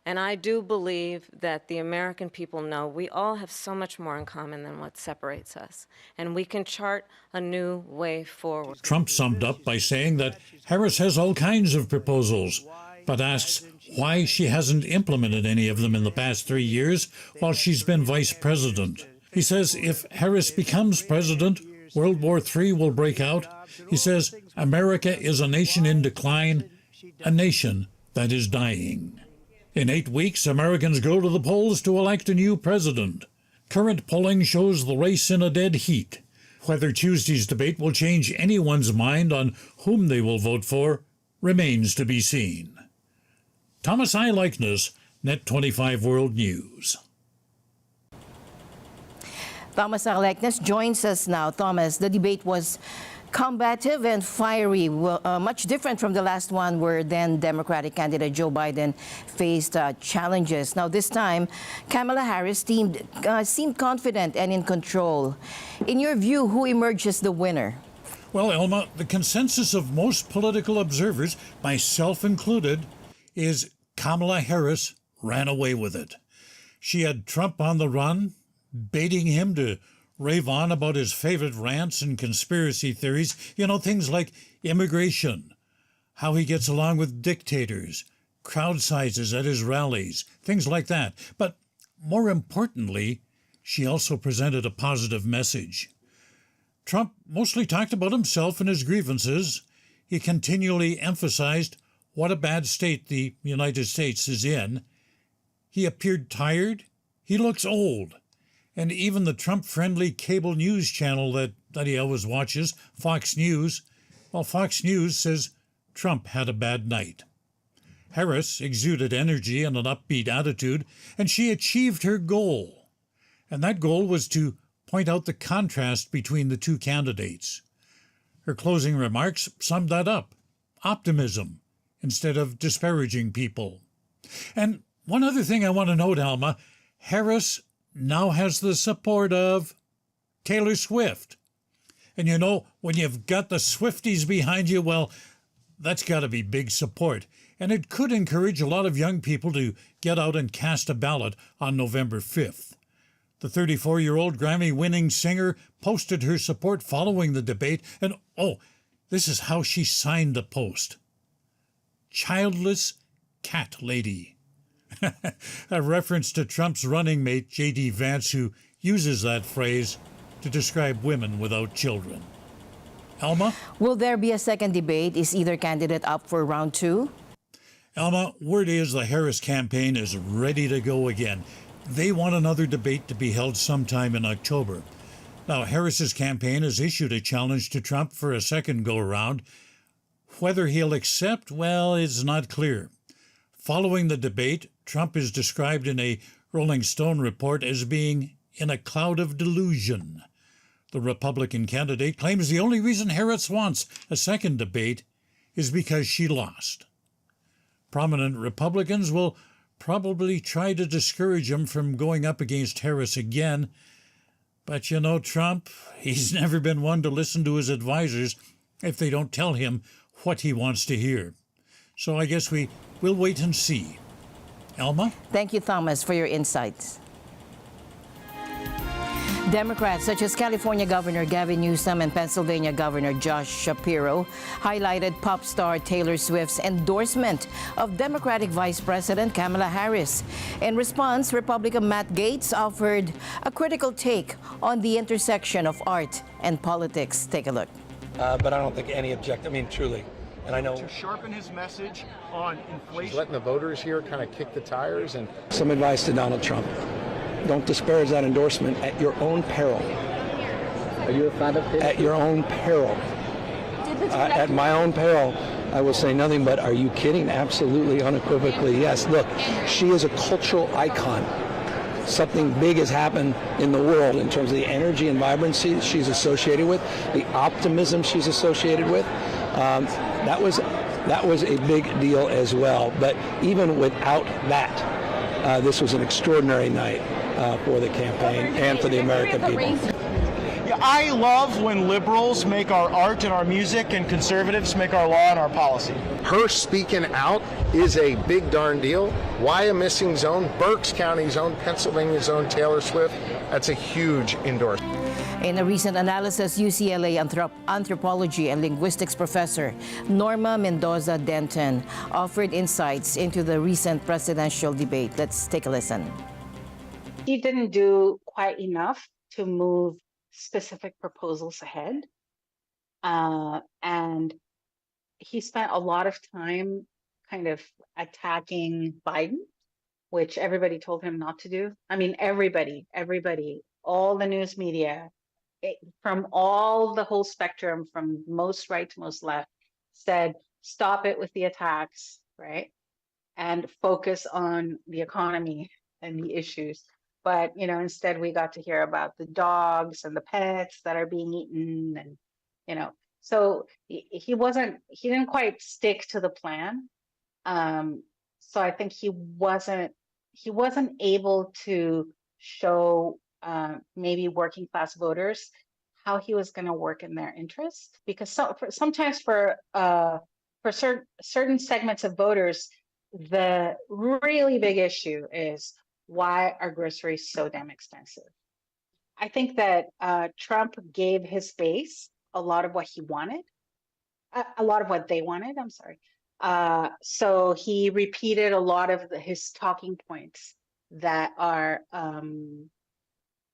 Speaker 6: And I do believe that the American people know we all have so much more in common than what separates us, and we can chart a new way forward.
Speaker 5: Trump summed up by saying that Harris has all kinds of proposals, but asks why she hasn't implemented any of them in the past 3 years while she's been vice president. He says if Harris becomes president, World War III will break out. He says America is a nation in decline, a nation that is dying. In 8 weeks, Americans go to the polls to elect a new president. Current polling shows the race in a dead heat. Whether Tuesday's debate will change anyone's mind on whom they will vote for remains to be seen. Thomas I. Likeness, Net 25 World News.
Speaker 25: Thomas Likeness joins us now. Thomas, the debate was combative and fiery, much different from the last one where then Democratic candidate Joe Biden faced challenges. Now this time, Kamala Harris seemed confident and in control. In your view, who emerges the winner?
Speaker 5: Well, Alma, the consensus of most political observers, myself included, is Kamala Harris ran away with it. She had Trump on the run, baiting him to rave on about his favorite rants and conspiracy theories, things like immigration, how he gets along with dictators, crowd sizes at his rallies, things like that. But more importantly, she also presented a positive message. Trump mostly talked about himself and his grievances. He continually emphasized what a bad state the United States is in. He appeared tired. He looks old. And even the Trump-friendly cable news channel that he always watches, Fox News, Fox News says Trump had a bad night. Harris exuded energy and an upbeat attitude, and she achieved her goal. And that goal was to point out the contrast between the two candidates. Her closing remarks summed that up. Optimism instead of disparaging people. And one other thing I want to note, Alma, Harris now has the support of Taylor Swift. And when you've got the Swifties behind you, that's got to be big support. And it could encourage a lot of young people to get out and cast a ballot on November 5th. The 34-year-old Grammy-winning singer posted her support following the debate, and this is how she signed the post. Childless cat lady. A reference to Trump's running mate, J.D. Vance, who uses that phrase to describe women without children. Alma?
Speaker 25: Will there be a second debate? Is either candidate up for round two?
Speaker 5: Alma, word is the Harris campaign is ready to go again. They want another debate to be held sometime in October. Now, Harris's campaign has issued a challenge to Trump for a second go-around. Whether he'll accept, well, it's not clear. Following the debate, Trump is described in a Rolling Stone report as being in a cloud of delusion. The Republican candidate claims the only reason Harris wants a second debate is because she lost. Prominent Republicans will probably try to discourage him from going up against Harris again. But you know, Trump, he's never been one to listen to his advisors if they don't tell him what he wants to hear. So I guess we'll wait and see. Alma?
Speaker 25: Thank you, Thomas, for your insights. Democrats such as California Governor Gavin Newsom and Pennsylvania Governor Josh Shapiro highlighted pop star Taylor Swift's endorsement of Democratic Vice President Kamala Harris. In response, Republican Matt Gaetz offered a critical take on the intersection of art and politics. Take a look.
Speaker 3: But I don't think any truly. And I know
Speaker 4: to sharpen his message on inflation.
Speaker 3: he's letting the voters here kind of kick the tires. And some advice to Donald Trump. Don't disparage that endorsement at your own peril.
Speaker 19: Are you a fan of his?
Speaker 3: At your own peril. At my own peril, I will say nothing but, are you kidding? Absolutely, unequivocally, yes. Look, she is a cultural icon. Something big has happened in the world in terms of the energy and vibrancy she's associated with, the optimism she's associated with. That was a big deal as well. But even without that, this was an extraordinary night for the campaign and for the American people.
Speaker 4: Yeah, I love when liberals make our art and our music and conservatives make our law and our policy.
Speaker 3: Her speaking out is a big darn deal. Why a missing zone? Berks County's own, Pennsylvania's own Taylor Swift. That's a huge endorsement.
Speaker 25: In a recent analysis, UCLA anthropology and linguistics professor Norma Mendoza Denton offered insights into the recent presidential debate. Let's take a listen.
Speaker 21: He didn't do quite enough to move specific proposals ahead. And he spent a lot of time kind of attacking Biden, which everybody told him not to do. I mean, everybody, all the news media, from all the whole spectrum, from most right to most left, said, stop it with the attacks, right? And focus on the economy and the issues. But, instead we got to hear about the dogs and the pets that are being eaten and, so he didn't quite stick to the plan. So I think he wasn't able to show maybe working class voters how he was going to work in their interest, because sometimes for certain segments of voters, the really big issue is, why are groceries so damn expensive? I think that Trump gave his base a lot of what he wanted, a lot of what they wanted, I'm sorry. So he repeated a lot of his talking points that are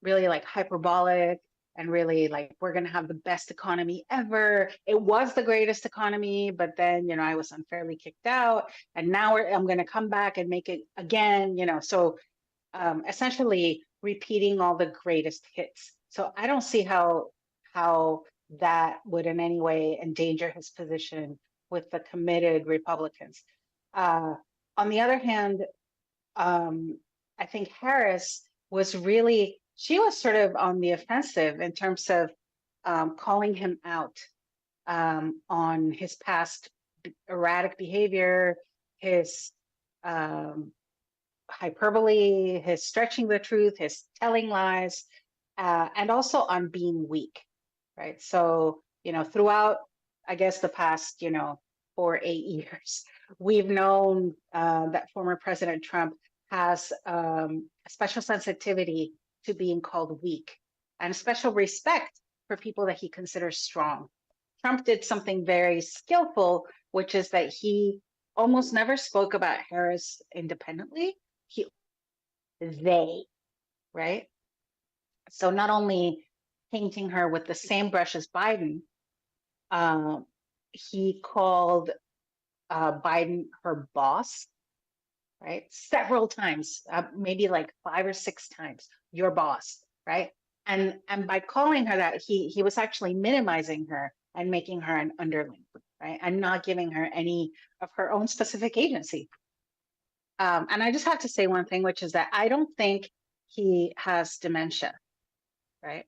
Speaker 21: really like hyperbolic and really like, we're going to have the best economy ever. It was the greatest economy, but then, I was unfairly kicked out, and now I'm going to come back and make it again, so essentially repeating all the greatest hits. So I don't see how that would in any way endanger his position with the committed Republicans. On the other hand, I think Harris she was sort of on the offensive in terms of calling him out on his past erratic behavior, his hyperbole, his stretching the truth, his telling lies, and also on being weak, right? So, throughout, I guess, the past, 4 or 8 years, we've known that former President Trump has a special sensitivity to being called weak and special respect for people that he considers strong. Trump did something very skillful, which is that he almost never spoke about Harris independently. They, right? So not only painting her with the same brush as Biden. He called Biden her boss, right? Several times, maybe like 5 or 6 times, your boss, right? And by calling her that, he was actually minimizing her and making her an underling, right? And not giving her any of her own specific agency. And I just have to say one thing, which is that I don't think he has dementia, right?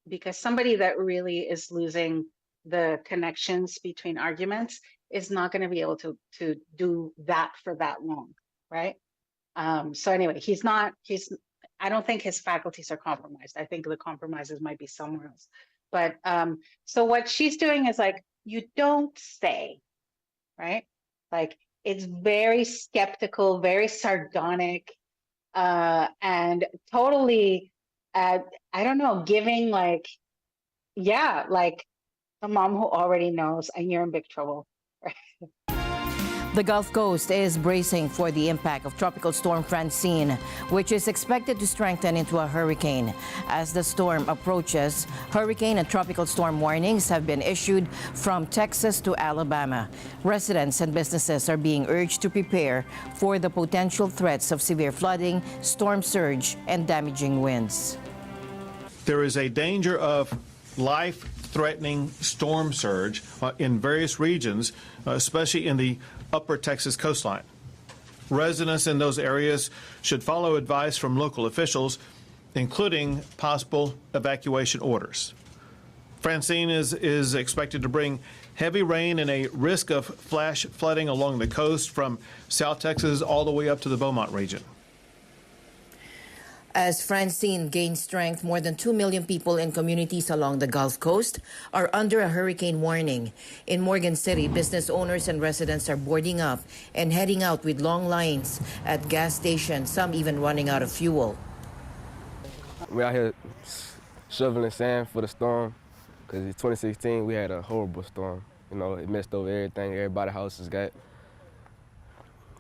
Speaker 21: Because somebody that really is losing the connections between arguments is not going to be able to do that for that long, right? So anyway, I don't think his faculties are compromised. I think the compromises might be somewhere else. But so what she's doing is like, you don't say, right? Like, it's very skeptical, very sardonic, and totally, I don't know, giving like, yeah, like a mom who already knows and you're in big trouble.
Speaker 25: The Gulf Coast is bracing for the impact of Tropical Storm Francine, which is expected to strengthen into a hurricane. As the storm approaches, hurricane and tropical storm warnings have been issued from Texas to Alabama. Residents and businesses are being urged to prepare for the potential threats of severe flooding, storm surge, and damaging winds.
Speaker 8: There is a danger of life-threatening storm surge in various regions, especially in the upper Texas coastline. Residents in those areas should follow advice from local officials, including possible evacuation orders. Francine is expected to bring heavy rain and a risk of flash flooding along the coast from South Texas all the way up to the Beaumont region.
Speaker 25: As Francine gains strength, more than 2 million people in communities along the Gulf Coast are under a hurricane warning. In Morgan City, business owners and residents are boarding up and heading out with long lines at gas stations, some even running out of fuel.
Speaker 10: We're out here shoveling sand for the storm because in 2016 we had a horrible storm. You know, it messed over everything. Everybody's houses got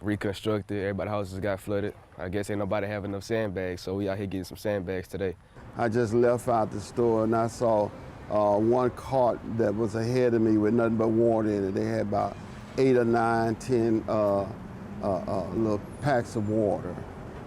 Speaker 10: reconstructed, everybody's houses got flooded. I guess ain't nobody have enough sandbags, so we out here getting some sandbags today.
Speaker 13: I just left out the store and I saw one cart that was ahead of me with nothing but water in it. They had about 8 or 9, 10 little packs of water.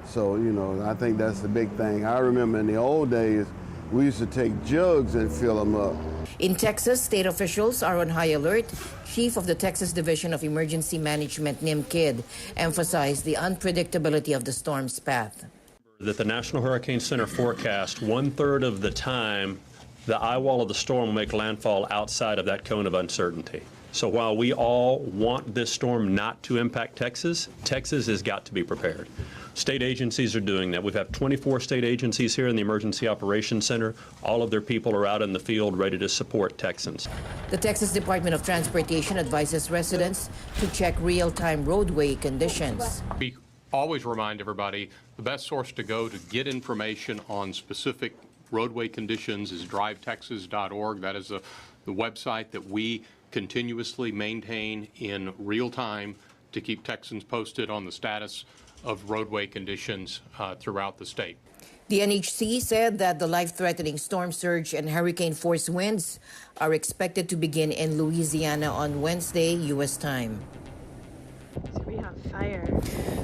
Speaker 13: So, you know, I think that's the big thing. I remember in the old days, we used to take jugs and fill them up.
Speaker 25: In Texas, state officials are on high alert. Chief of the Texas Division of Emergency Management, Nim Kidd, emphasized the unpredictability of the storm's path.
Speaker 20: That the National Hurricane Center forecast 1/3 of the time the eye wall of the storm will make landfall outside of that cone of uncertainty. So while we all want this storm not to impact Texas, Texas has got to be prepared. State agencies are doing that. We've had 24 state agencies here in the Emergency Operations Center. All of their people are out in the field ready to support Texans.
Speaker 25: The Texas Department of Transportation advises residents to check real-time roadway conditions.
Speaker 23: We always remind everybody the best source to go to get information on specific roadway conditions is drivetexas.org. That is the website that we continuously maintain in real time to keep Texans posted on the status of roadway conditions throughout the state.
Speaker 25: The NHC said that the life-threatening storm surge and hurricane-force winds are expected to begin in Louisiana on Wednesday, U.S. time.
Speaker 24: So we have fire.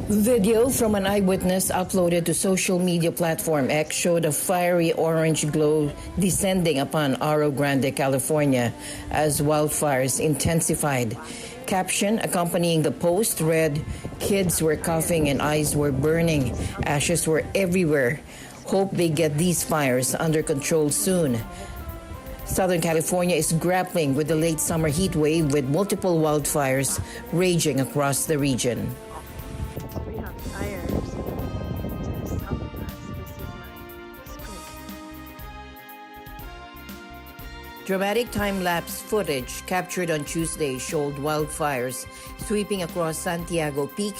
Speaker 25: Video from an eyewitness uploaded to social media platform X showed a fiery orange glow descending upon Oro Grande, California, as wildfires intensified. Caption accompanying the post read, "Kids were coughing and eyes were burning. Ashes were everywhere. Hope they get these fires under control soon." Southern California is grappling with the late summer heat wave with multiple wildfires raging across the region.
Speaker 24: We have fires to the south of us. This is my screen.
Speaker 25: Dramatic time-lapse footage captured on Tuesday showed wildfires sweeping across Santiago Peak,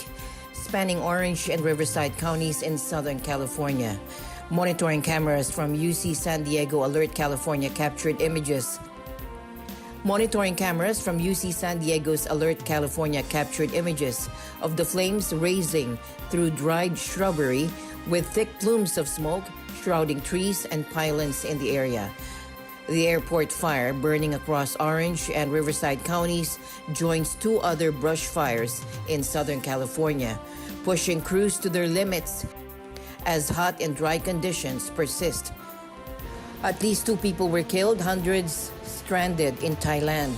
Speaker 25: spanning Orange and Riverside counties in Southern California. Monitoring cameras from UC San Diego Alert California captured images. Monitoring cameras from UC San Diego's Alert California captured images of the flames raising through dried shrubbery with thick plumes of smoke shrouding trees and pylons in the area.
Speaker 26: The airport fire, burning across Orange and Riverside counties, joins 2 other brush fires in Southern California, pushing crews to their limits as hot and dry conditions persist. At least 2 people were killed, hundreds stranded in Thailand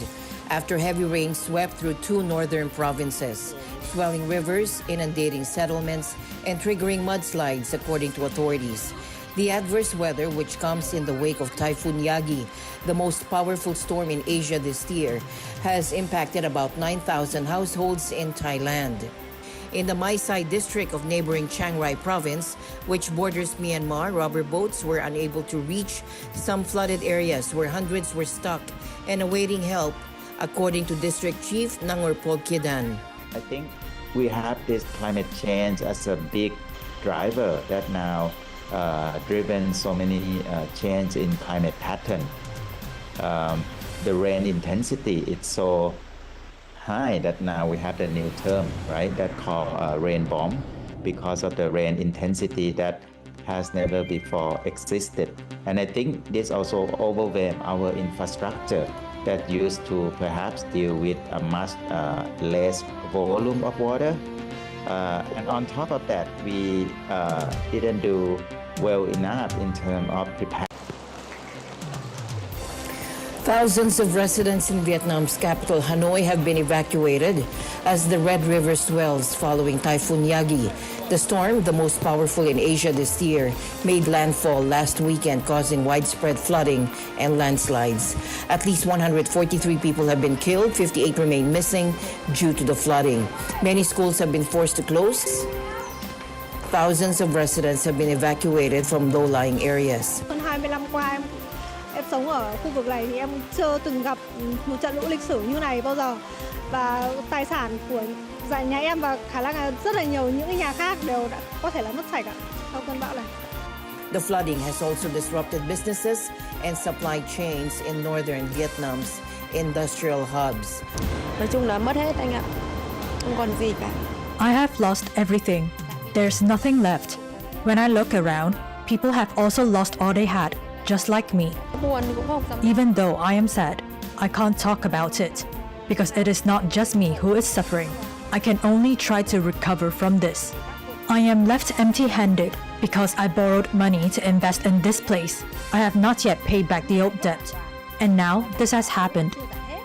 Speaker 26: after heavy rain swept through 2 northern provinces, swelling rivers, inundating settlements, and triggering mudslides, according to authorities. The adverse weather, which comes in the wake of Typhoon Yagi, the most powerful storm in Asia this year, has impacted about 9,000 households in Thailand. In the Mathay district of neighboring Chiang Rai province, which borders Myanmar, rubber boats were unable to reach some flooded areas where hundreds were stuck and awaiting help, according to District Chief Nangorpol Kidan.
Speaker 9: I think we have this climate change as a big driver that now driven so many change in climate pattern. The rain intensity is so high that now we have the new term, right, that called rain bomb, because of the rain intensity that has never before existed. And I think this also overwhelmed our infrastructure that used to perhaps deal with a much less volume of water. And on top of that, we didn't do well enough in terms of preparing.
Speaker 26: Thousands of residents in Vietnam's capital, Hanoi, have been evacuated as the Red River swells following Typhoon Yagi. The storm, the most powerful in Asia this year, made landfall last weekend, causing widespread flooding and landslides. At least 143 people have been killed, 58 remain missing due to the flooding. Many schools have been forced to close. Thousands of residents have been evacuated from low-lying areas.
Speaker 11: Hơn 25 qua em sống ở khu vực này thì em chưa từng gặp một trận lũ lịch sử như này bao giờ, và tài sản của nhà em và khả năng là rất là nhiều những nhà khác đều đã có thể là mất sạch sau cơn bão này.
Speaker 26: The flooding has also disrupted businesses and supply chains in northern Vietnam's industrial hubs.
Speaker 14: Nói chung là mất hết anh ạ, không còn gì cả.
Speaker 15: I have lost everything. There's nothing left. When I look around, people have also lost all they had, just like me. Even though I am sad, I can't talk about it, because it is not just me who is suffering. I can only try to recover from this. I am left empty-handed because I borrowed money to invest in this place. I have not yet paid back the old debt. And now this has happened,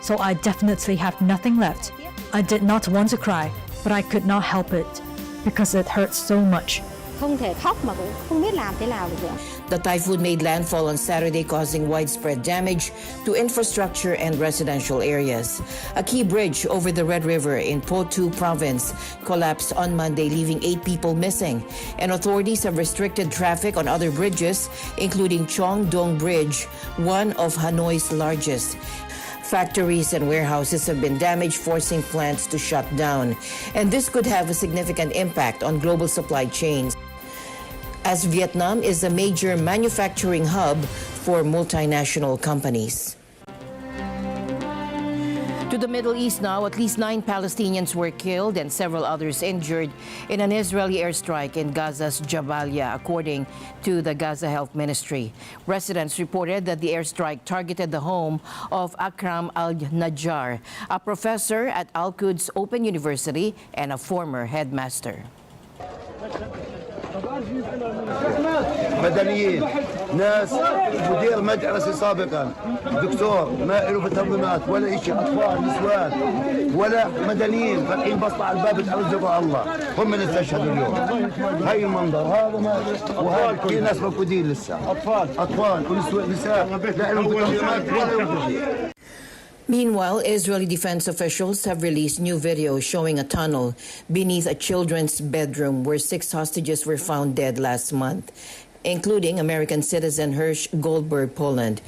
Speaker 15: so I definitely have nothing left. I did not want to cry, but I could not help it, because it hurts so much.
Speaker 11: Không thể khóc mà cũng không biết làm thế nào được.
Speaker 26: The typhoon made landfall on Saturday, causing widespread damage to infrastructure and residential areas. A key bridge over the Red River in Po Tu province collapsed on Monday, leaving 8 people missing. And authorities have restricted traffic on other bridges, including Chong Dong Bridge, one of Hanoi's largest. Factories and warehouses have been damaged, forcing plants to shut down. And this could have a significant impact on global supply chains, as Vietnam is a major manufacturing hub for multinational companies. To the Middle East now, at least 9 Palestinians were killed and several others injured in an Israeli airstrike in Gaza's Jabalia, according to the Gaza Health Ministry. Residents reported that the airstrike targeted the home of Akram al-Najjar, a professor at Al-Quds Open University and a former headmaster.
Speaker 16: مدنيين ناس مدير مدرسة سابقا دكتور ما له متممات ولا شيء اطفال نسوان ولا مدنيين فاتحين بسطة على الباب تعرضوا الله هم اللي استشهدوا اليوم. هاي المنظر هذا وهذا كل ناس موجودين لسه اطفال ونساء لا لهم متممات ولا شيء.
Speaker 26: Meanwhile, Israeli defense officials have released new video showing a tunnel beneath a children's bedroom where 6 hostages were found dead last month, including American citizen Hirsch Goldberg, Poland.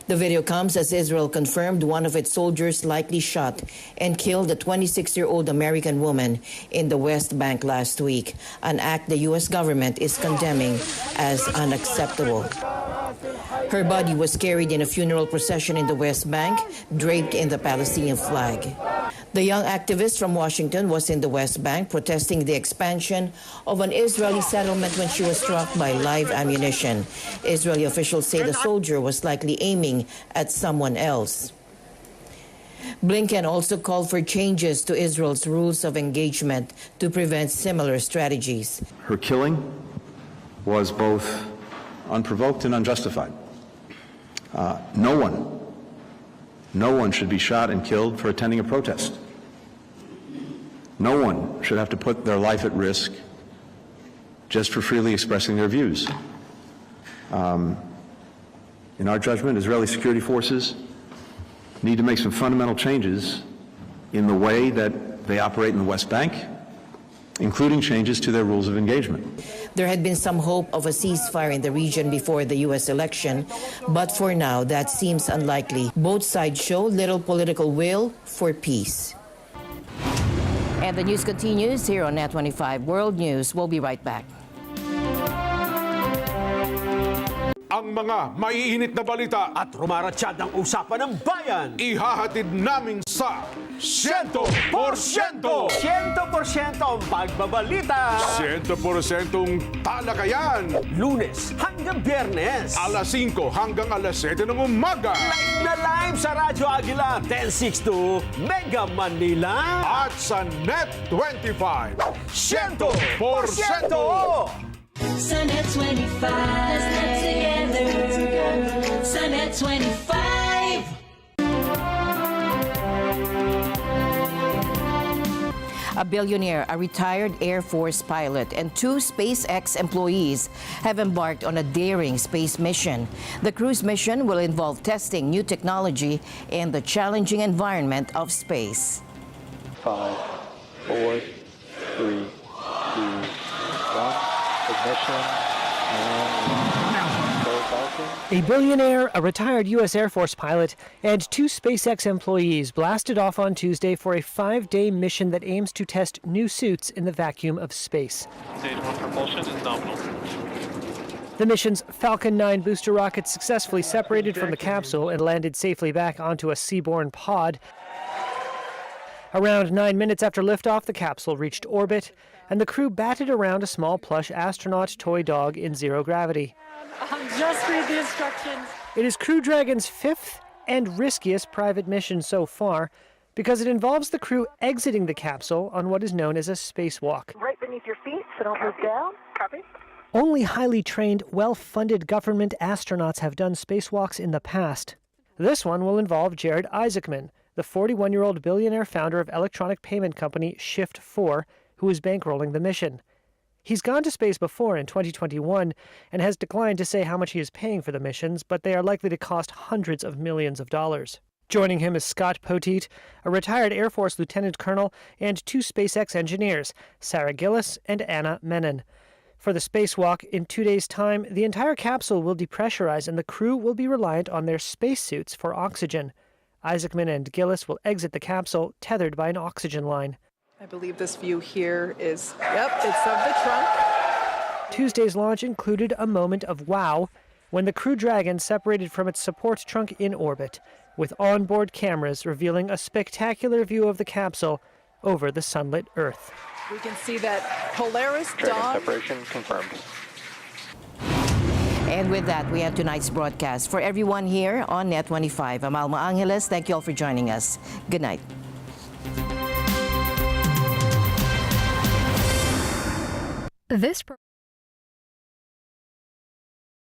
Speaker 26: The video comes as Israel confirmed one of its soldiers likely shot and killed a 26-year-old American woman in the West Bank last week, an act the U.S. government is condemning as unacceptable. Her body was carried in a funeral procession in the West Bank, draped in the Palestinian flag. The young activist from Washington was in the West Bank protesting the expansion of an Israeli settlement when she was struck by live ammunition. Israeli officials say the soldier was likely aiming at someone else. Blinken also called for changes to Israel's rules of engagement to prevent similar strategies.
Speaker 1: Her killing was both unprovoked and unjustified. No one should be shot and killed for attending a protest. No one should have to put their life at risk just for freely expressing their views. In our judgment, Israeli security forces need to make some fundamental changes in the way that they operate in the West Bank, including changes to their rules of engagement.
Speaker 26: There had been some hope of a ceasefire in the region before the U.S. election, but for now that seems unlikely. Both sides show little political will for peace. And the news continues here on Net25 World News. We'll be right back.
Speaker 2: Ang mga maiinit na balita at rumaratsyad ng usapan ng bayan, ihahatid namin sa 100%! 100% ang pagbabalita! 100% talakayan! Lunes hanggang Biyernes! Alas 5 hanggang alas 7 ng umaga! Live na live sa Radyo Agila 1062 Mega Manila! At sa Net25 100%!
Speaker 12: Sa Net25, let's net together. Sa Net25.
Speaker 25: A billionaire, a retired Air Force pilot, and 2 SpaceX employees have embarked on a daring space mission. The crew's mission will involve testing new technology in the challenging environment of space.
Speaker 17: 5, 4, 3, 2, 1. Ignition and go Falcon.
Speaker 18: A billionaire, a retired U.S. Air Force pilot, and 2 SpaceX employees blasted off on Tuesday for a 5-day mission that aims to test new suits in the vacuum of space.
Speaker 17: Stage 1 propulsion is nominal.
Speaker 18: The mission's Falcon 9 booster rocket successfully separated from the capsule and landed safely back onto a seaborne pod. Around 9 minutes after liftoff, the capsule reached orbit, and the crew batted around a small plush astronaut toy dog in zero gravity.
Speaker 12: Just read the instructions.
Speaker 18: It is Crew Dragon's 5th and riskiest private mission so far because it involves the crew exiting the capsule on what is known as a spacewalk.
Speaker 12: Right beneath your feet, so don't move down. Copy.
Speaker 18: Only highly trained, well-funded government astronauts have done spacewalks in the past. This one will involve Jared Isaacman, the 41-year-old billionaire founder of electronic payment company Shift4, who is bankrolling the mission. He's gone to space before in 2021 and has declined to say how much he is paying for the missions, but they are likely to cost hundreds of millions of dollars. Joining him is Scott Poteet, a retired Air Force lieutenant colonel, and 2 SpaceX engineers, Sarah Gillis and Anna Menon. For the spacewalk, in 2 days' time, the entire capsule will depressurize and the crew will be reliant on their spacesuits for oxygen. Isaacman and Gillis will exit the capsule tethered by an oxygen line.
Speaker 22: I believe this view here is, it's of the trunk.
Speaker 18: Tuesday's launch included a moment of wow when the Crew Dragon separated from its support trunk in orbit, with onboard cameras revealing a spectacular view of the capsule over the sunlit Earth.
Speaker 22: We can see that Polaris dawn.
Speaker 17: Separation confirmed.
Speaker 25: And with that, we end tonight's broadcast. For everyone here on Net25, I'm Alma Angeles. Thank you all for joining us. Good night.
Speaker 15: This